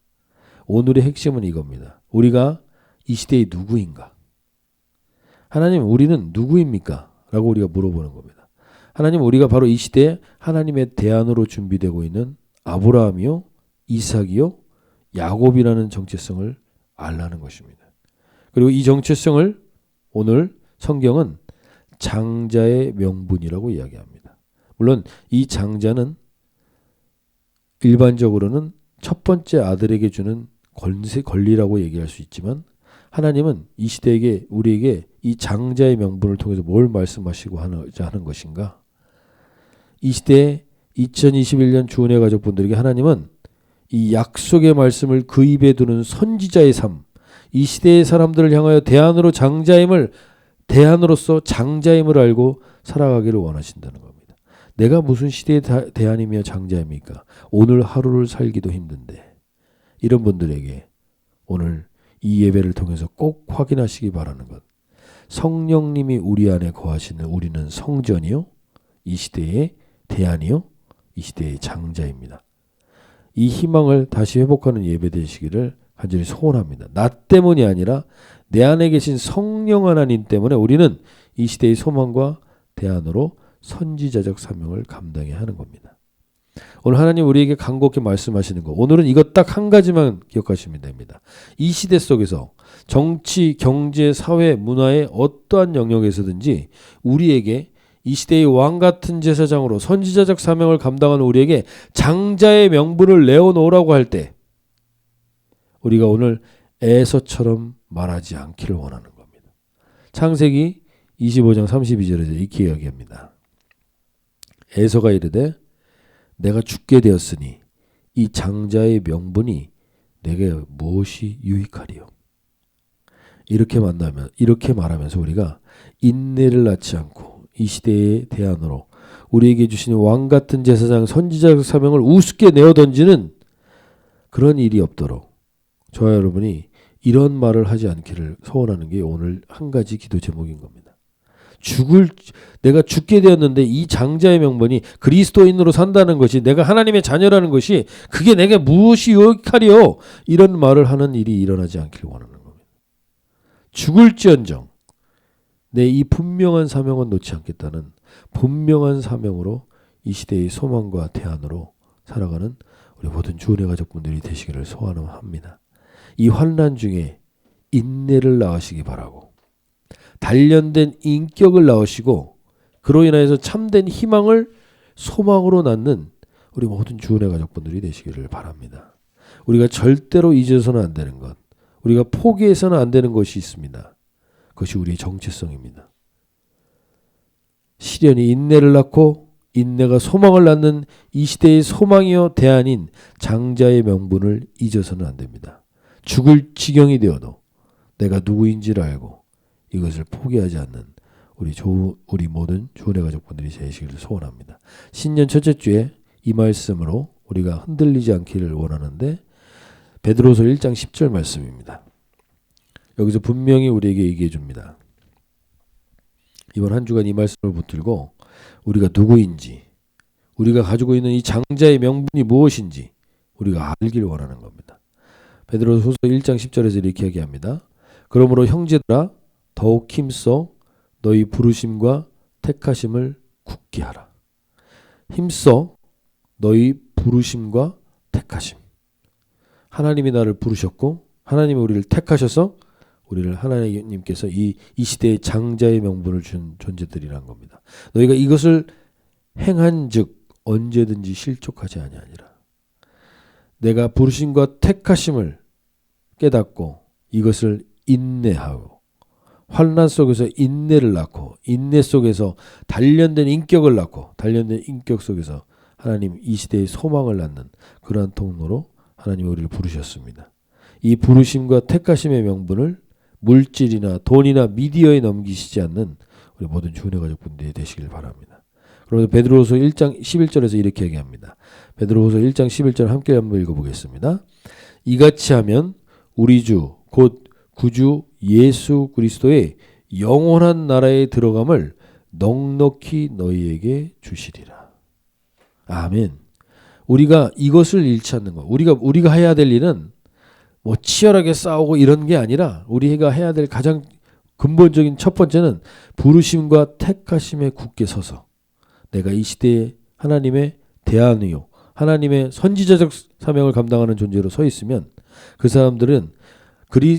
오늘의 핵심은 이겁니다. 우리가 이 시대의 누구인가? 하나님, 우리는 누구입니까? 라고 우리가 물어보는 겁니다. 하나님, 우리가 바로 이 시대에 하나님의 대안으로 준비되고 있는 아브라함이요, 이삭이요, 야곱이라는 정체성을 알라는 것입니다. 그리고 이 정체성을 오늘 성경은 장자의 명분이라고 이야기합니다. 물론 이 장자는 일반적으로는 첫 번째 아들에게 주는 권리라고 얘기할 수 있지만 하나님은 이 시대에게 우리에게 이 장자의 명분을 통해서 뭘 말씀하시고 하는 것인가? 이 시대에 2021년 주은혜 가족분들에게 하나님은 이 약속의 말씀을 그 입에 두는 선지자의 삶, 이 시대의 사람들을 향하여 대안으로서 장자임을 알고 살아가기를 원하신다는 겁니다. 내가 무슨 시대의 대안이며 장자입니까? 오늘 하루를 살기도 힘든데 이런 분들에게 오늘 이 예배를 통해서 꼭 확인하시기 바라는 것. 성령님이 우리 안에 거하시는 우리는 성전이요, 이 시대의 대안이요, 이 시대의 장자입니다. 이 희망을 다시 회복하는 예배 되시기를 간절히 소원합니다. 나 때문이 아니라 내 안에 계신 성령 하나님 때문에 우리는 이 시대의 소망과 대안으로 선지자적 사명을 감당해야 하는 겁니다. 오늘 하나님 우리에게 간곡히 말씀하시는 거, 오늘은 이것 딱 한 가지만 기억하시면 됩니다. 이 시대 속에서 정치, 경제, 사회, 문화의 어떠한 영역에서든지 우리에게 이 시대의 왕 같은 제사장으로 선지자적 사명을 감당하는 우리에게 장자의 명분을 내어놓으라고 할 때 우리가 오늘 에서처럼 말하지 않기를 원하는 겁니다. 창세기 25장 32절에서 이렇게 이야기합니다. 에서가 이르되 내가 죽게 되었으니 이 장자의 명분이 내게 무엇이 유익하리요? 이렇게 말하면서 우리가 인내를 낳지 않고 이 시대의 대안으로 우리에게 주신 왕 같은 제사장 선지자적 사명을 우습게 내어 던지는 그런 일이 없도록 저와 여러분이 이런 말을 하지 않기를 소원하는 게 오늘 한 가지 기도 제목인 겁니다. 내가 죽게 되었는데 이 장자의 명분이 그리스도인으로 산다는 것이, 내가 하나님의 자녀라는 것이 그게 내게 무엇이 유익하리요? 이런 말을 하는 일이 일어나지 않기를 원하는 겁니다. 죽을지언정 내 이 분명한 사명은 놓지 않겠다는 분명한 사명으로 이 시대의 소망과 대안으로 살아가는 우리 모든 주은혜 가족분들이 되시기를 소원합니다. 이 환난 중에 인내를 낳으시기 바라고, 단련된 인격을 낳으시고 그로 인하여서 참된 희망을 소망으로 낳는 우리 모든 주은혜 가족분들이 되시기를 바랍니다. 우리가 절대로 잊어서는 안 되는 것, 우리가 포기해서는 안 되는 것이 있습니다. 그것이 우리의 정체성입니다. 시련이 인내를 낳고 인내가 소망을 낳는 이 시대의 소망이요 대안인 장자의 명분을 잊어서는 안 됩니다. 죽을 지경이 되어도 내가 누구인지를 알고 이것을 포기하지 않는 우리 모든 주은혜 가족분들이 되시기를 소원합니다. 신년 첫째 주에 이 말씀으로 우리가 흔들리지 않기를 원하는데 베드로서 1장 10절 말씀입니다. 여기서 분명히 우리에게 얘기해 줍니다. 이번 한 주간 이 말씀을 붙들고 우리가 누구인지, 우리가 가지고 있는 이 장자의 명분이 무엇인지 우리가 알기를 원하는 겁니다. 베드로서 1장 10절에서 이렇게 이야기합니다. 그러므로 형제들아 더욱 힘써 너희 부르심과 택하심을 굳게 하라. 힘써 너희 부르심과 택하심. 하나님이 나를 부르셨고 하나님이 우리를 택하셔서 우리를 하나님께서 이 시대의 장자의 명분을 준 존재들이란 겁니다. 너희가 이것을 행한즉 언제든지 실족하지 아니하니라. 내가 부르심과 택하심을 깨닫고 이것을 인내하고 환난 속에서 인내를 낳고 인내 속에서 단련된 인격을 낳고 단련된 인격 속에서 하나님 이 시대의 소망을 낳는 그러한 통로로 하나님이 우리를 부르셨습니다. 이 부르심과 택하심의 명분을 물질이나 돈이나 미디어에 넘기시지 않는 우리 모든 주은혜 가족분들이 되시길 바랍니다. 그러면서 베드로후서 1장 11절에서 이렇게 얘기합니다. 베드로후서 1장 11절 함께 한번 읽어보겠습니다. 이같이 하면 우리 주 곧 구주 예수 그리스도의 영원한 나라에 들어감을 넉넉히 너희에게 주시리라. 아멘. 우리가 이것을 잃지 않는 것. 우리가 해야 될 일은 뭐 치열하게 싸우고 이런 게 아니라 우리가 해야 될 가장 근본적인 첫 번째는 부르심과 택하심에 굳게 서서 내가 이 시대에 하나님의 대안이요 하나님의 선지자적 사명을 감당하는 존재로 서 있으면 그 사람들은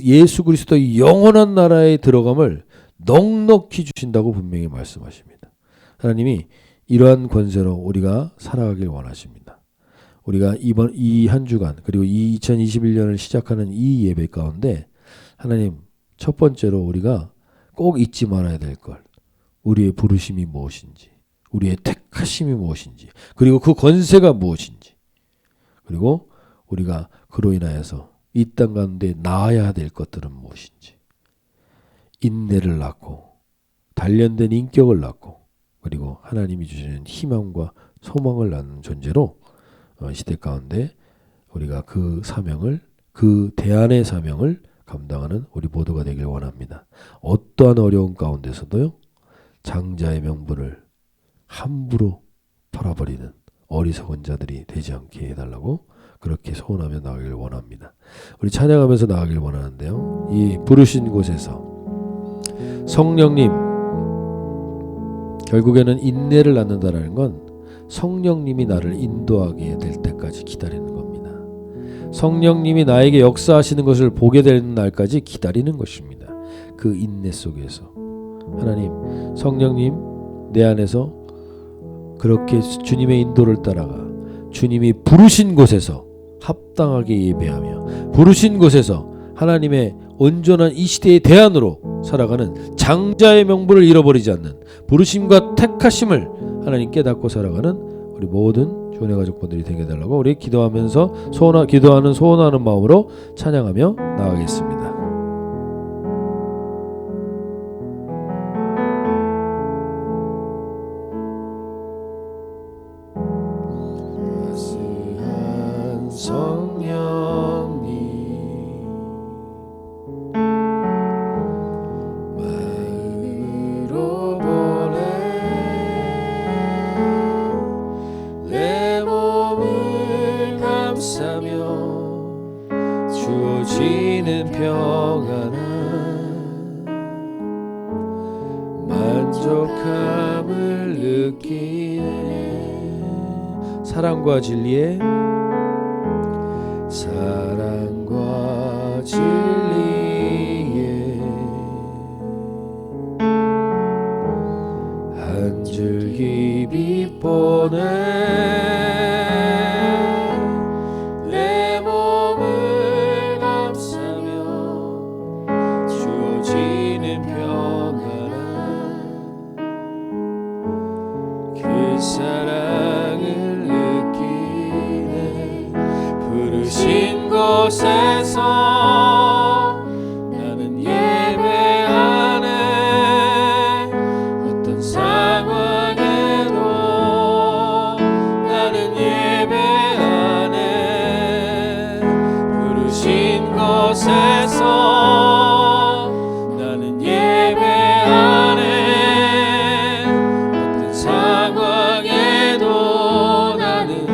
예수 그리스도의 영원한 나라에 들어감을 넉넉히 주신다고 분명히 말씀하십니다. 하나님이 이러한 권세로 우리가 살아가길 원하십니다. 우리가 이번 이 한 주간 그리고 2021년을 시작하는 이 예배 가운데 하나님 첫 번째로 우리가 꼭 잊지 말아야 될 것, 우리의 부르심이 무엇인지, 우리의 택하심이 무엇인지, 그리고 그 권세가 무엇인지, 그리고 우리가 그로 인하여서 이 땅 가운데 나아야 될 것들은 무엇인지, 인내를 낳고 단련된 인격을 낳고 그리고 하나님이 주시는 희망과 소망을 낳는 존재로 시대 가운데 우리가 그 사명을, 그 대안의 사명을 감당하는 우리 모두가 되길 원합니다. 어떠한 어려운 가운데서도요 장자의 명분을 함부로 팔아버리는 어리석은 자들이 되지 않게 해달라고 그렇게 소원하며 나가길 원합니다. 우리 찬양하면서 나가길 원하는데요, 이 부르신 곳에서 성령님, 결국에는 인내를 낳는다라는 건 성령님이 나를 인도하게 될 때까지 기다리는 겁니다. 성령님이 나에게 역사하시는 것을 보게 되는 날까지 기다리는 것입니다. 그 인내 속에서 하나님, 성령님 내 안에서 그렇게 주님의 인도를 따라가 주님이 부르신 곳에서 합당하게 예배하며 부르신 곳에서 하나님의 온전한 이 시대의 대안으로 살아가는 장자의 명분을 잃어버리지 않는 부르심과 택하심을 하나님 깨닫고 살아가는 우리 모든 주은혜 가족분들이 되게 해달라고 우리 기도하면서 소원하는 마음으로 찬양하며 나가겠습니다. 성령님 마음으로 보내 내 몸을 감싸며 주어지는 평안한 만족함을 느끼네. 사랑과 진리에 한 줄기 빛보네 내 몸을 감싸며 주어지는 평안한 그 사랑을 느끼네. 부르신 곳에서 나는 예배하네. 어떤 상황에도 나는 예배하네. 부르신 곳에서 나는 예배하네. 어떤 상황에도 나는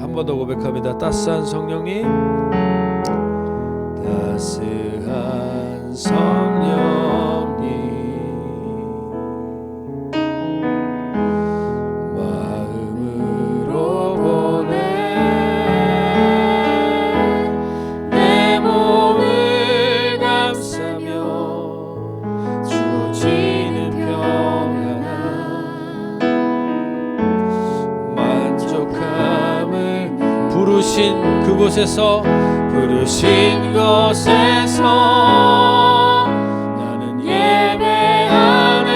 한 번 더 고백합니다. 따스한 성령님, 따스한 성령님 기뻐하며 주어지는 평안함 만족함을 부르신 그곳에서 나는 예배하네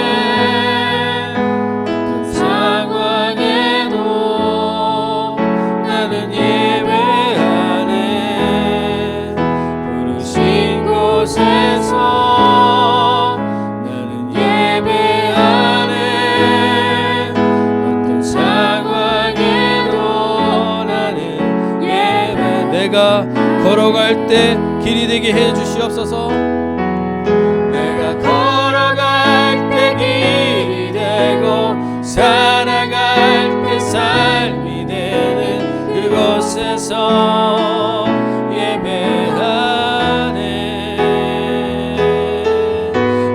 어떤 상황에도 나는 예배하네 부르신 곳에서 나는 예배하네 어떤 상황에도 나는 예배 내가 걸어갈 때 길이 되게 해 주시옵소서. 내가 걸어갈 때 길이 되고 살아갈 때 삶이 되는 그곳에서 예배하네.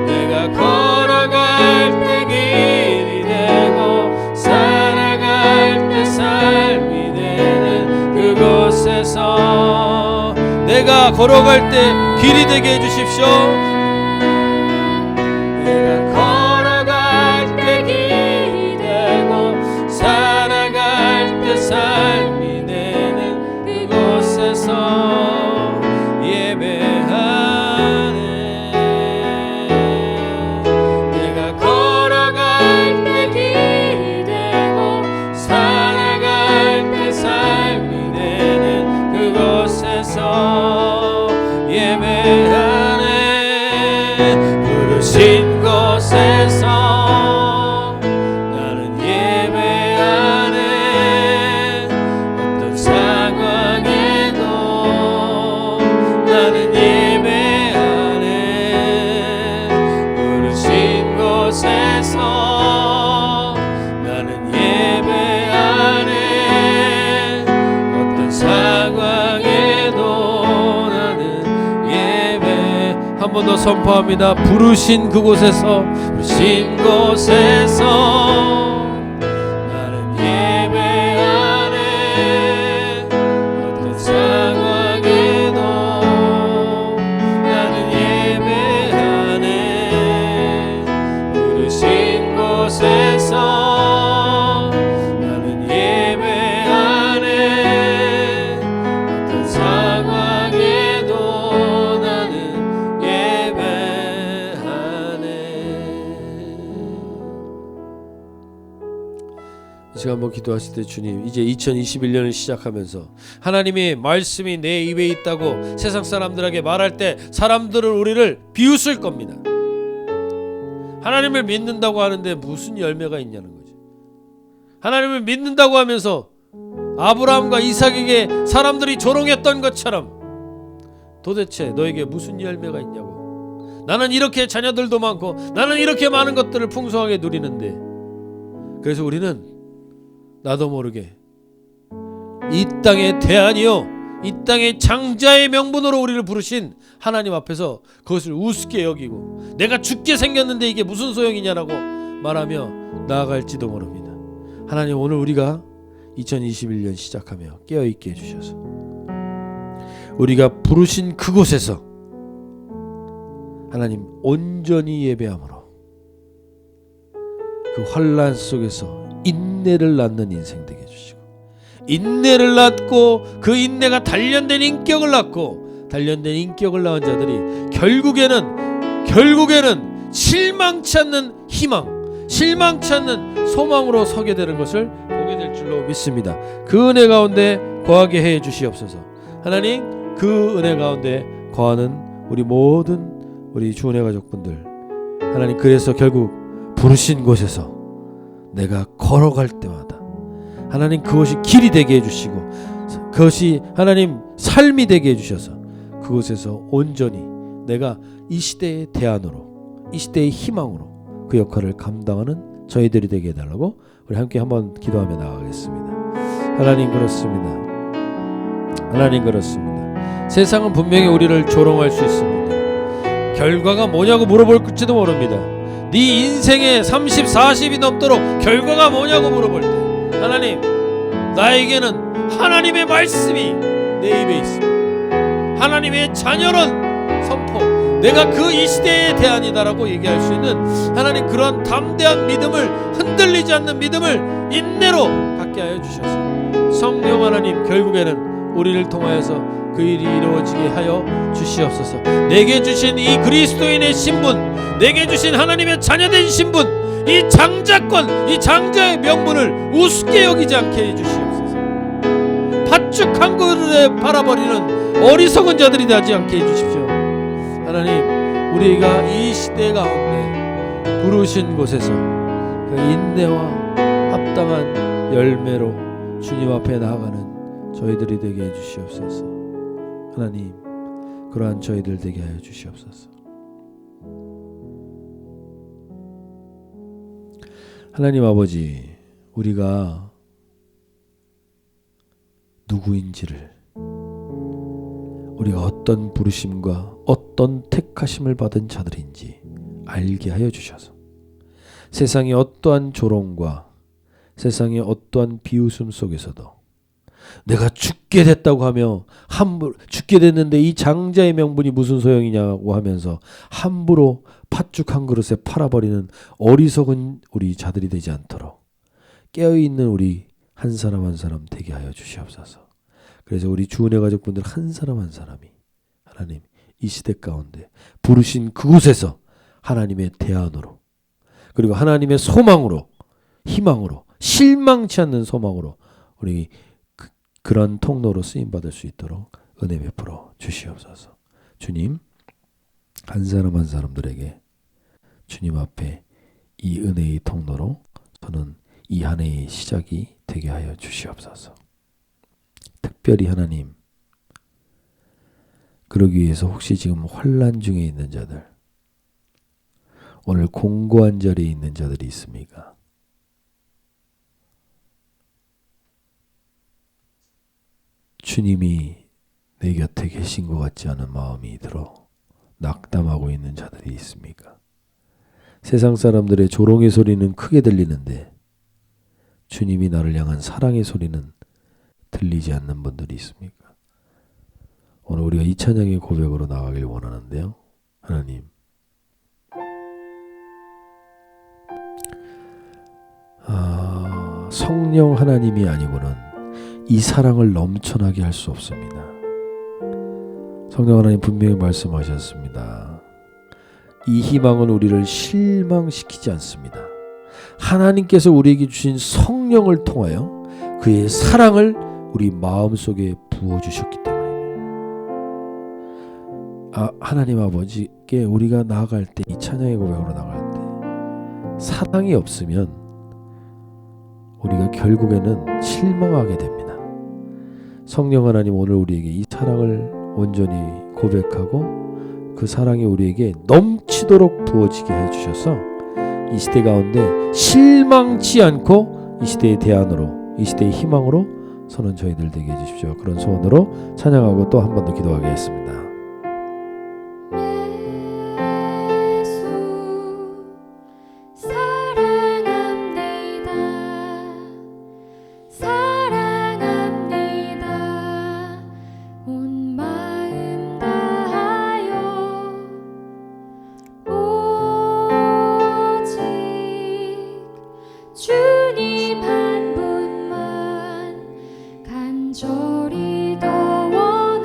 내가 걸어갈 때 길이 되고 살아갈 때 삶이 되는 그곳에서 내가 걸어갈 때 길이 되게 해주십시오. 내가 걸어갈 때 길이 되고 살아갈 때 삶이 되는 그곳에서 예배하네. 내가 걸어갈 때 길이 되고 살아갈 때 삶이 되는 그곳에서 예배하네. 부르신 곳에서 나는 예배하네. 어떤 상황에도 나는 예배하네. 부르신 곳에서 나는 예배하네. 어떤 상황에도 나는 예배. 한 번 더 선포합니다. 부르신 그곳에서 나는 예배하네. 어떤 상황에도 나는 예배하네. 부르신 곳에서 나는 예배하네. 어떤 상황에도 나는 예배하네. 이 시간 한번 기도하실 때 주님, 이제 2021년을 시작하면서 하나님의 말씀이 내 입에 있다고 세상 사람들에게 말할 때 사람들은 우리를 비웃을 겁니다. 하나님을 믿는다고 하는데 무슨 열매가 있냐는 거죠. 하나님을 믿는다고 하면서 아브라함과 이삭에게 사람들이 조롱했던 것처럼 도대체 너에게 무슨 열매가 있냐고. 나는 이렇게 자녀들도 많고 나는 이렇게 많은 것들을 풍성하게 누리는데. 그래서 우리는 나도 모르게 이 땅의 대안이요 이 땅의 장자의 명분으로 우리를 부르신 하나님 앞에서 그것을 우습게 여기고 내가 죽게 생겼는데 이게 무슨 소용이냐라고 말하며 나아갈지도 모릅니다. 하나님, 오늘 우리가 2021년 시작하며 깨어있게 해주셔서 우리가 부르신 그곳에서 하나님 온전히 예배함으로 그 환난 속에서 인내를 낳는 인생 되게 해주시고, 인내를 낳고 그 인내가 단련된 인격을 낳고 단련된 인격을 낳은 자들이 결국에는 실망치 않는 희망, 실망치 않는 소망으로 서게 되는 것을 보게 될 줄로 믿습니다. 그 은혜 가운데 거하게 해 주시옵소서. 하나님, 그 은혜 가운데 거하는 우리 모든 우리 주은혜 가족분들, 하나님, 그래서 결국 부르신 곳에서 내가 걸어갈 때마다 하나님 그것이 길이 되게 해주시고 그것이 하나님 삶이 되게 해주셔서 그곳에서 온전히 내가 이 시대의 대안으로, 이 시대의 희망으로 그 역할을 감당하는 저희들이 되게 해달라고 우리 함께 한번 기도하며 나가겠습니다. 하나님, 그렇습니다. 하나님, 그렇습니다. 세상은 분명히 우리를 조롱할 수 있습니다. 결과가 뭐냐고 물어볼지도 모릅니다. 네 인생의 30, 40이 넘도록 결과가 뭐냐고 물어볼 때 하나님, 나에게는 하나님의 말씀이 내 입에 있습니다. 하나님의 자녀는 선포, 내가 그 이 시대의 대안이다라고 얘기할 수 있는 하나님 그러한 담대한 믿음을, 흔들리지 않는 믿음을 인내로 갖게 하여 주셔서 성령 하나님 결국에는 우리를 통하여서 그 일이 이루어지게 하여 주시옵소서. 내게 주신 이 그리스도인의 신분, 내게 주신 하나님의 자녀된 신분, 이 장자권, 이 장자의 명분을 우습게 여기지 않게 해주시옵소서. 팥죽 한 그릇에 팔아버리는 어리석은 자들이 되지 않게 해주십시오. 하나님, 우리가 이 시대 가운데 부르신 곳에서 그 인내와 합당한 열매로 주님 앞에 나아가는 저희들이 되게 해주시옵소서. 하나님, 그러한 저희들 되게 하여 주시옵소서. 하나님 아버지, 우리가 누구인지를, 우리가 어떤 부르심과 어떤 택하심을 받은 자들인지 알게 하여 주셔서 세상의 어떠한 조롱과 세상의 어떠한 비웃음 속에서도 내가 죽게 됐다고 하며 함부로 죽게 됐는데 이 장자의 명분이 무슨 소용이냐고 하면서 함부로 팥죽 한 그릇에 팔아버리는 어리석은 우리 자들이 되지 않도록 깨어있는 우리 한 사람 한 사람 되게 하여 주시옵소서. 그래서 우리 주은혜 가족분들 한 사람 한 사람이 하나님 이 시대 가운데 부르신 그곳에서 하나님의 대안으로, 그리고 하나님의 소망으로, 희망으로, 실망치 않는 소망으로 우리 그런 통로로 쓰임받을 수 있도록 은혜 베풀어 주시옵소서. 주님, 한 사람 한 사람들에게 주님 앞에 이 은혜의 통로로 저는 이 한 해의 시작이 되게 하여 주시옵소서. 특별히 하나님, 그러기 위해서 혹시 지금 환난 중에 있는 자들, 오늘 공고한 자리에 있는 자들이 있습니까? 주님이 내 곁에 계신 것 같지 않은 마음이 들어 낙담하고 있는 자들이 있습니까? 세상 사람들의 조롱의 소리는 크게 들리는데 주님이 나를 향한 사랑의 소리는 들리지 않는 분들이 있습니까? 오늘 우리가 이 찬양의 고백으로 나가길 원하는데요. 하나님, 성령 하나님이 아니고는 이 사랑을 넘쳐나게 할 수 없습니다. 성령 하나님 분명히 말씀하셨습니다. 이 희망은 우리를 실망시키지 않습니다. 하나님께서 우리에게 주신 성령을 통하여 그의 사랑을 우리 마음속에 부어주셨기 때문입니다. 하나님 아버지께 우리가 나아갈 때, 이 찬양의 고백으로 나갈 때 사랑이 없으면 우리가 결국에는 실망하게 됩니다. 성령 하나님, 오늘 우리에게 이 사랑을 온전히 고백하고 그 사랑이 우리에게 넘치도록 부어지게 해주셔서 이 시대 가운데 실망치 않고 이 시대의 대안으로, 이 시대의 희망으로 서는 저희들 되게 해주십시오. 그런 소원으로 찬양하고 또 한 번 더 기도하겠습니다. 간절히 더 원합니다.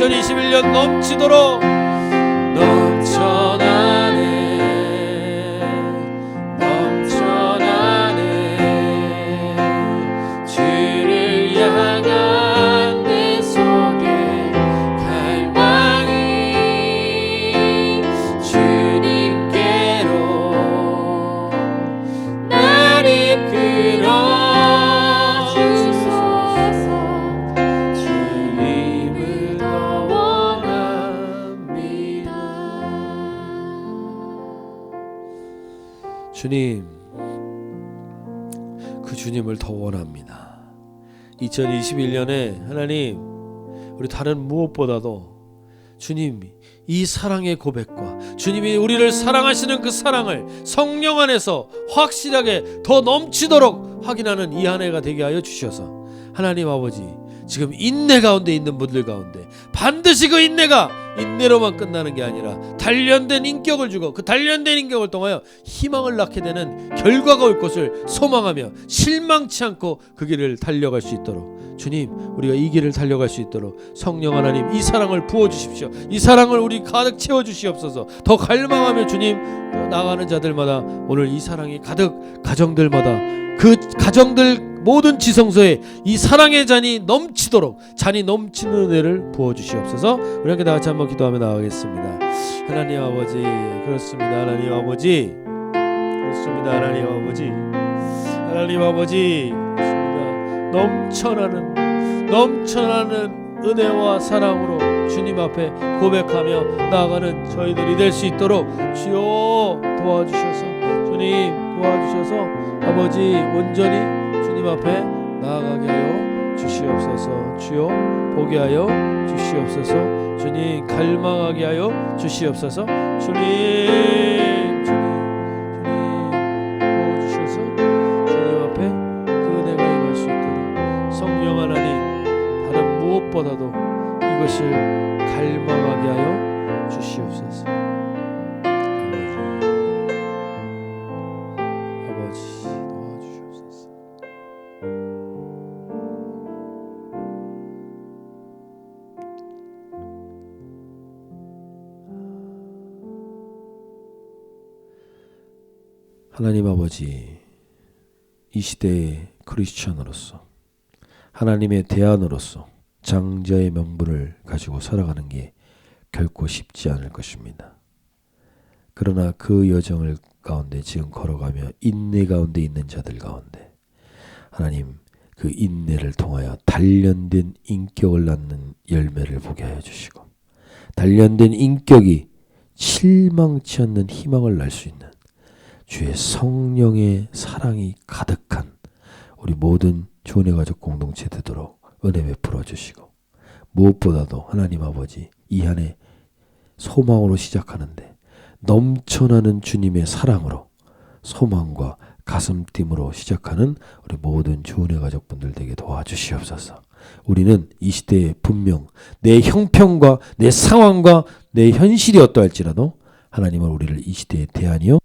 2021년 넘치도록 넘쳐나네 주를 향한 내 속에 갈망이 주님께로 날 이끌어 주소서. 주님을 더 원합니다. 주님, 그 주님을 더 원합니다. 2021년에 하나님, 우리 다른 무엇보다도 주님 이 사랑의 고백과 주님이 우리를 사랑하시는 그 사랑을 성령 안에서 확실하게 더 넘치도록 확인하는 이 한 해가 되게 하여 주셔서 하나님 아버지, 지금 인내 가운데 있는 분들 가운데 반드시 그 인내가 인내로만 끝나는 게 아니라 단련된 인격을 주고 그 단련된 인격을 통하여 희망을 낳게 되는 결과가 올 것을 소망하며 실망치 않고 그 길을 달려갈 수 있도록 주님, 우리가 이 길을 달려갈 수 있도록 성령 하나님 이 사랑을 부어주십시오. 이 사랑을 우리 가득 채워주시옵소서. 더 갈망하며 주님, 나가는 자들마다 오늘 이 사랑이 가득, 가정들마다 그 가정들 모든 지성소에 이 사랑의 잔이 넘치도록, 잔이 넘치는 은혜를 부어주시옵소서. 우리 함께 다 같이 한번 기도하며 나가겠습니다. 하나님 아버지, 그렇습니다. 하나님 아버지, 그렇습니다. 하나님 아버지, 하나님 아버지, 그렇습니다. 넘쳐나는 은혜와 사랑으로 주님 앞에 고백하며 나아가는 저희들이 될 수 있도록 주여 도와주셔서, 주님 도와주셔서 아버지 온전히 주님 앞에 나아가게 하여 주시옵소서. 주여 보게 하여 주시옵소서. 주님 갈망하게 하여 주시옵소서. 주님 도와주셔서 주님 앞에 그 은혜가 임할 수 있도록 성령 하나님, 다른 무엇보다도 이것을 갈망하게 하여 주시옵소서. 하나님 아버지, 이 시대의 크리스천으로서 하나님의 대안으로서 장자의 명분을 가지고 살아가는 게 결코 쉽지 않을 것입니다. 그러나 그 여정을 가운데 지금 걸어가며 인내 가운데 있는 자들 가운데 하나님, 그 인내를 통하여 단련된 인격을 낳는 열매를 보게 하여 주시고, 단련된 인격이 실망치 않는 희망을 낳을 수 있는 주의 성령의 사랑이 가득한 우리 모든 주은혜 가족 공동체 되도록 은혜 베풀어 주시고, 무엇보다도 하나님 아버지, 이 한 해 소망으로 시작하는데 넘쳐나는 주님의 사랑으로, 소망과 가슴 뛰므로 시작하는 우리 모든 주은혜 가족분들 되게 도와주시옵소서. 우리는 이 시대에 분명 내 형편과 내 상황과 내 현실이 어떠할지라도 하나님은 우리를 이 시대의 대안이요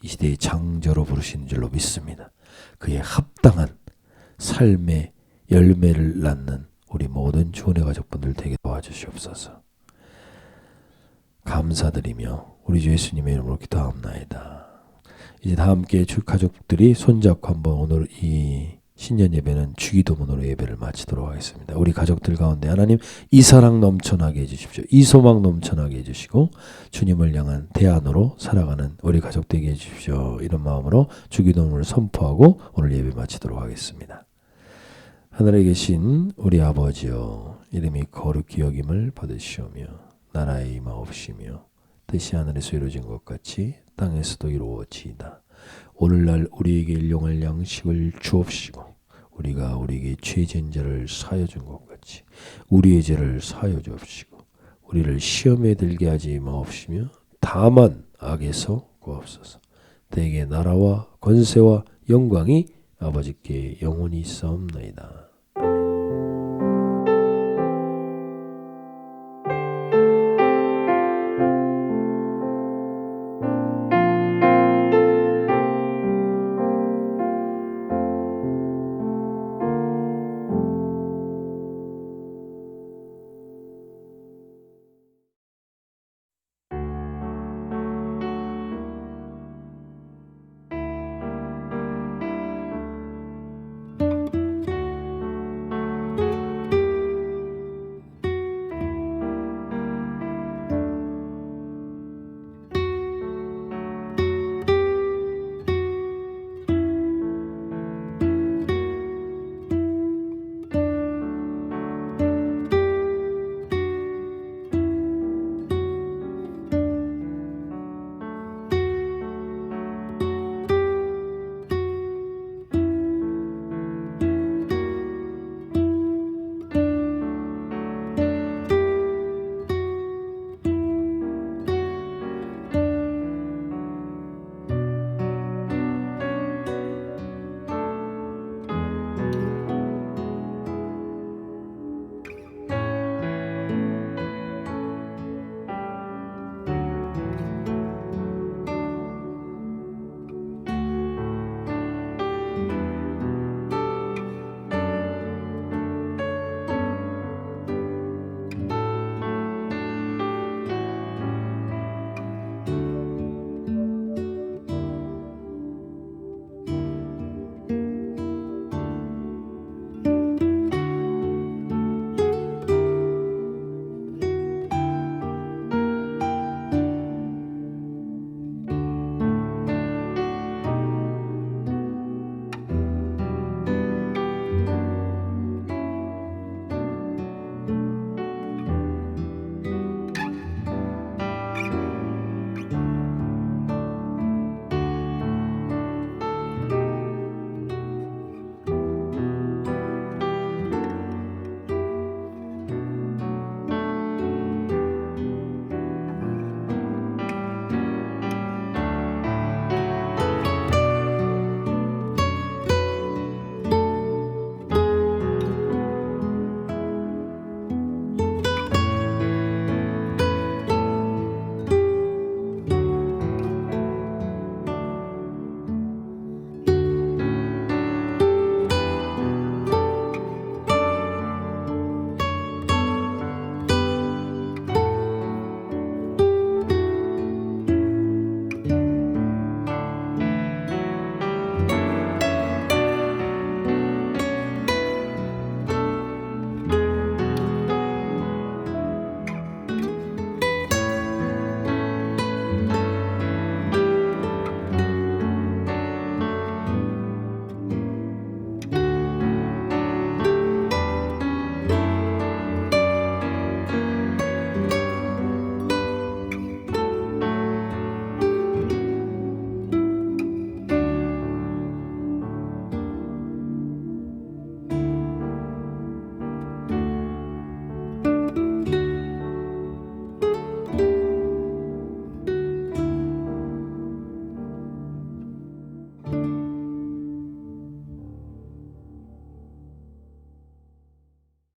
이 시대의 장저로 부르시는 줄로 믿습니다. 그에 합당한 삶의 열매를 낳는 우리 모든 주은혜 가족분들 되게 도와주시옵소서. 감사드리며 우리 주 예수님의 이름으로 기도하옵나이다. 이제 다 함께 주 가족들이 손잡고 한번 오늘 이 신년 예배는 주기도문으로 예배를 마치도록 하겠습니다. 우리 가족들 가운데 하나님 이 사랑 넘쳐나게 해주십시오. 이 소망 넘쳐나게 해주시고 주님을 향한 대안으로 살아가는 우리 가족 되게 해주십시오. 이런 마음으로 주기도문을 선포하고 오늘 예배 마치도록 하겠습니다. 하늘에 계신 우리 아버지여, 이름이 거룩히 여김을 받으시오며 나라의 임하옵시며 뜻이 하늘에서 이루어진 것 같이 땅에서도 이루어지이다. 오늘날 우리에게 일용할 양식을 주옵시고 우리가 우리에게 죄진 자를 사하여 준 것 같이 우리의 죄를 사하여 주옵시고 우리를 시험에 들게 하지 마옵시며 다만 악에서 구하옵소서. 대개 나라와 권세와 영광이 아버지께 영원히 있사옵나이다.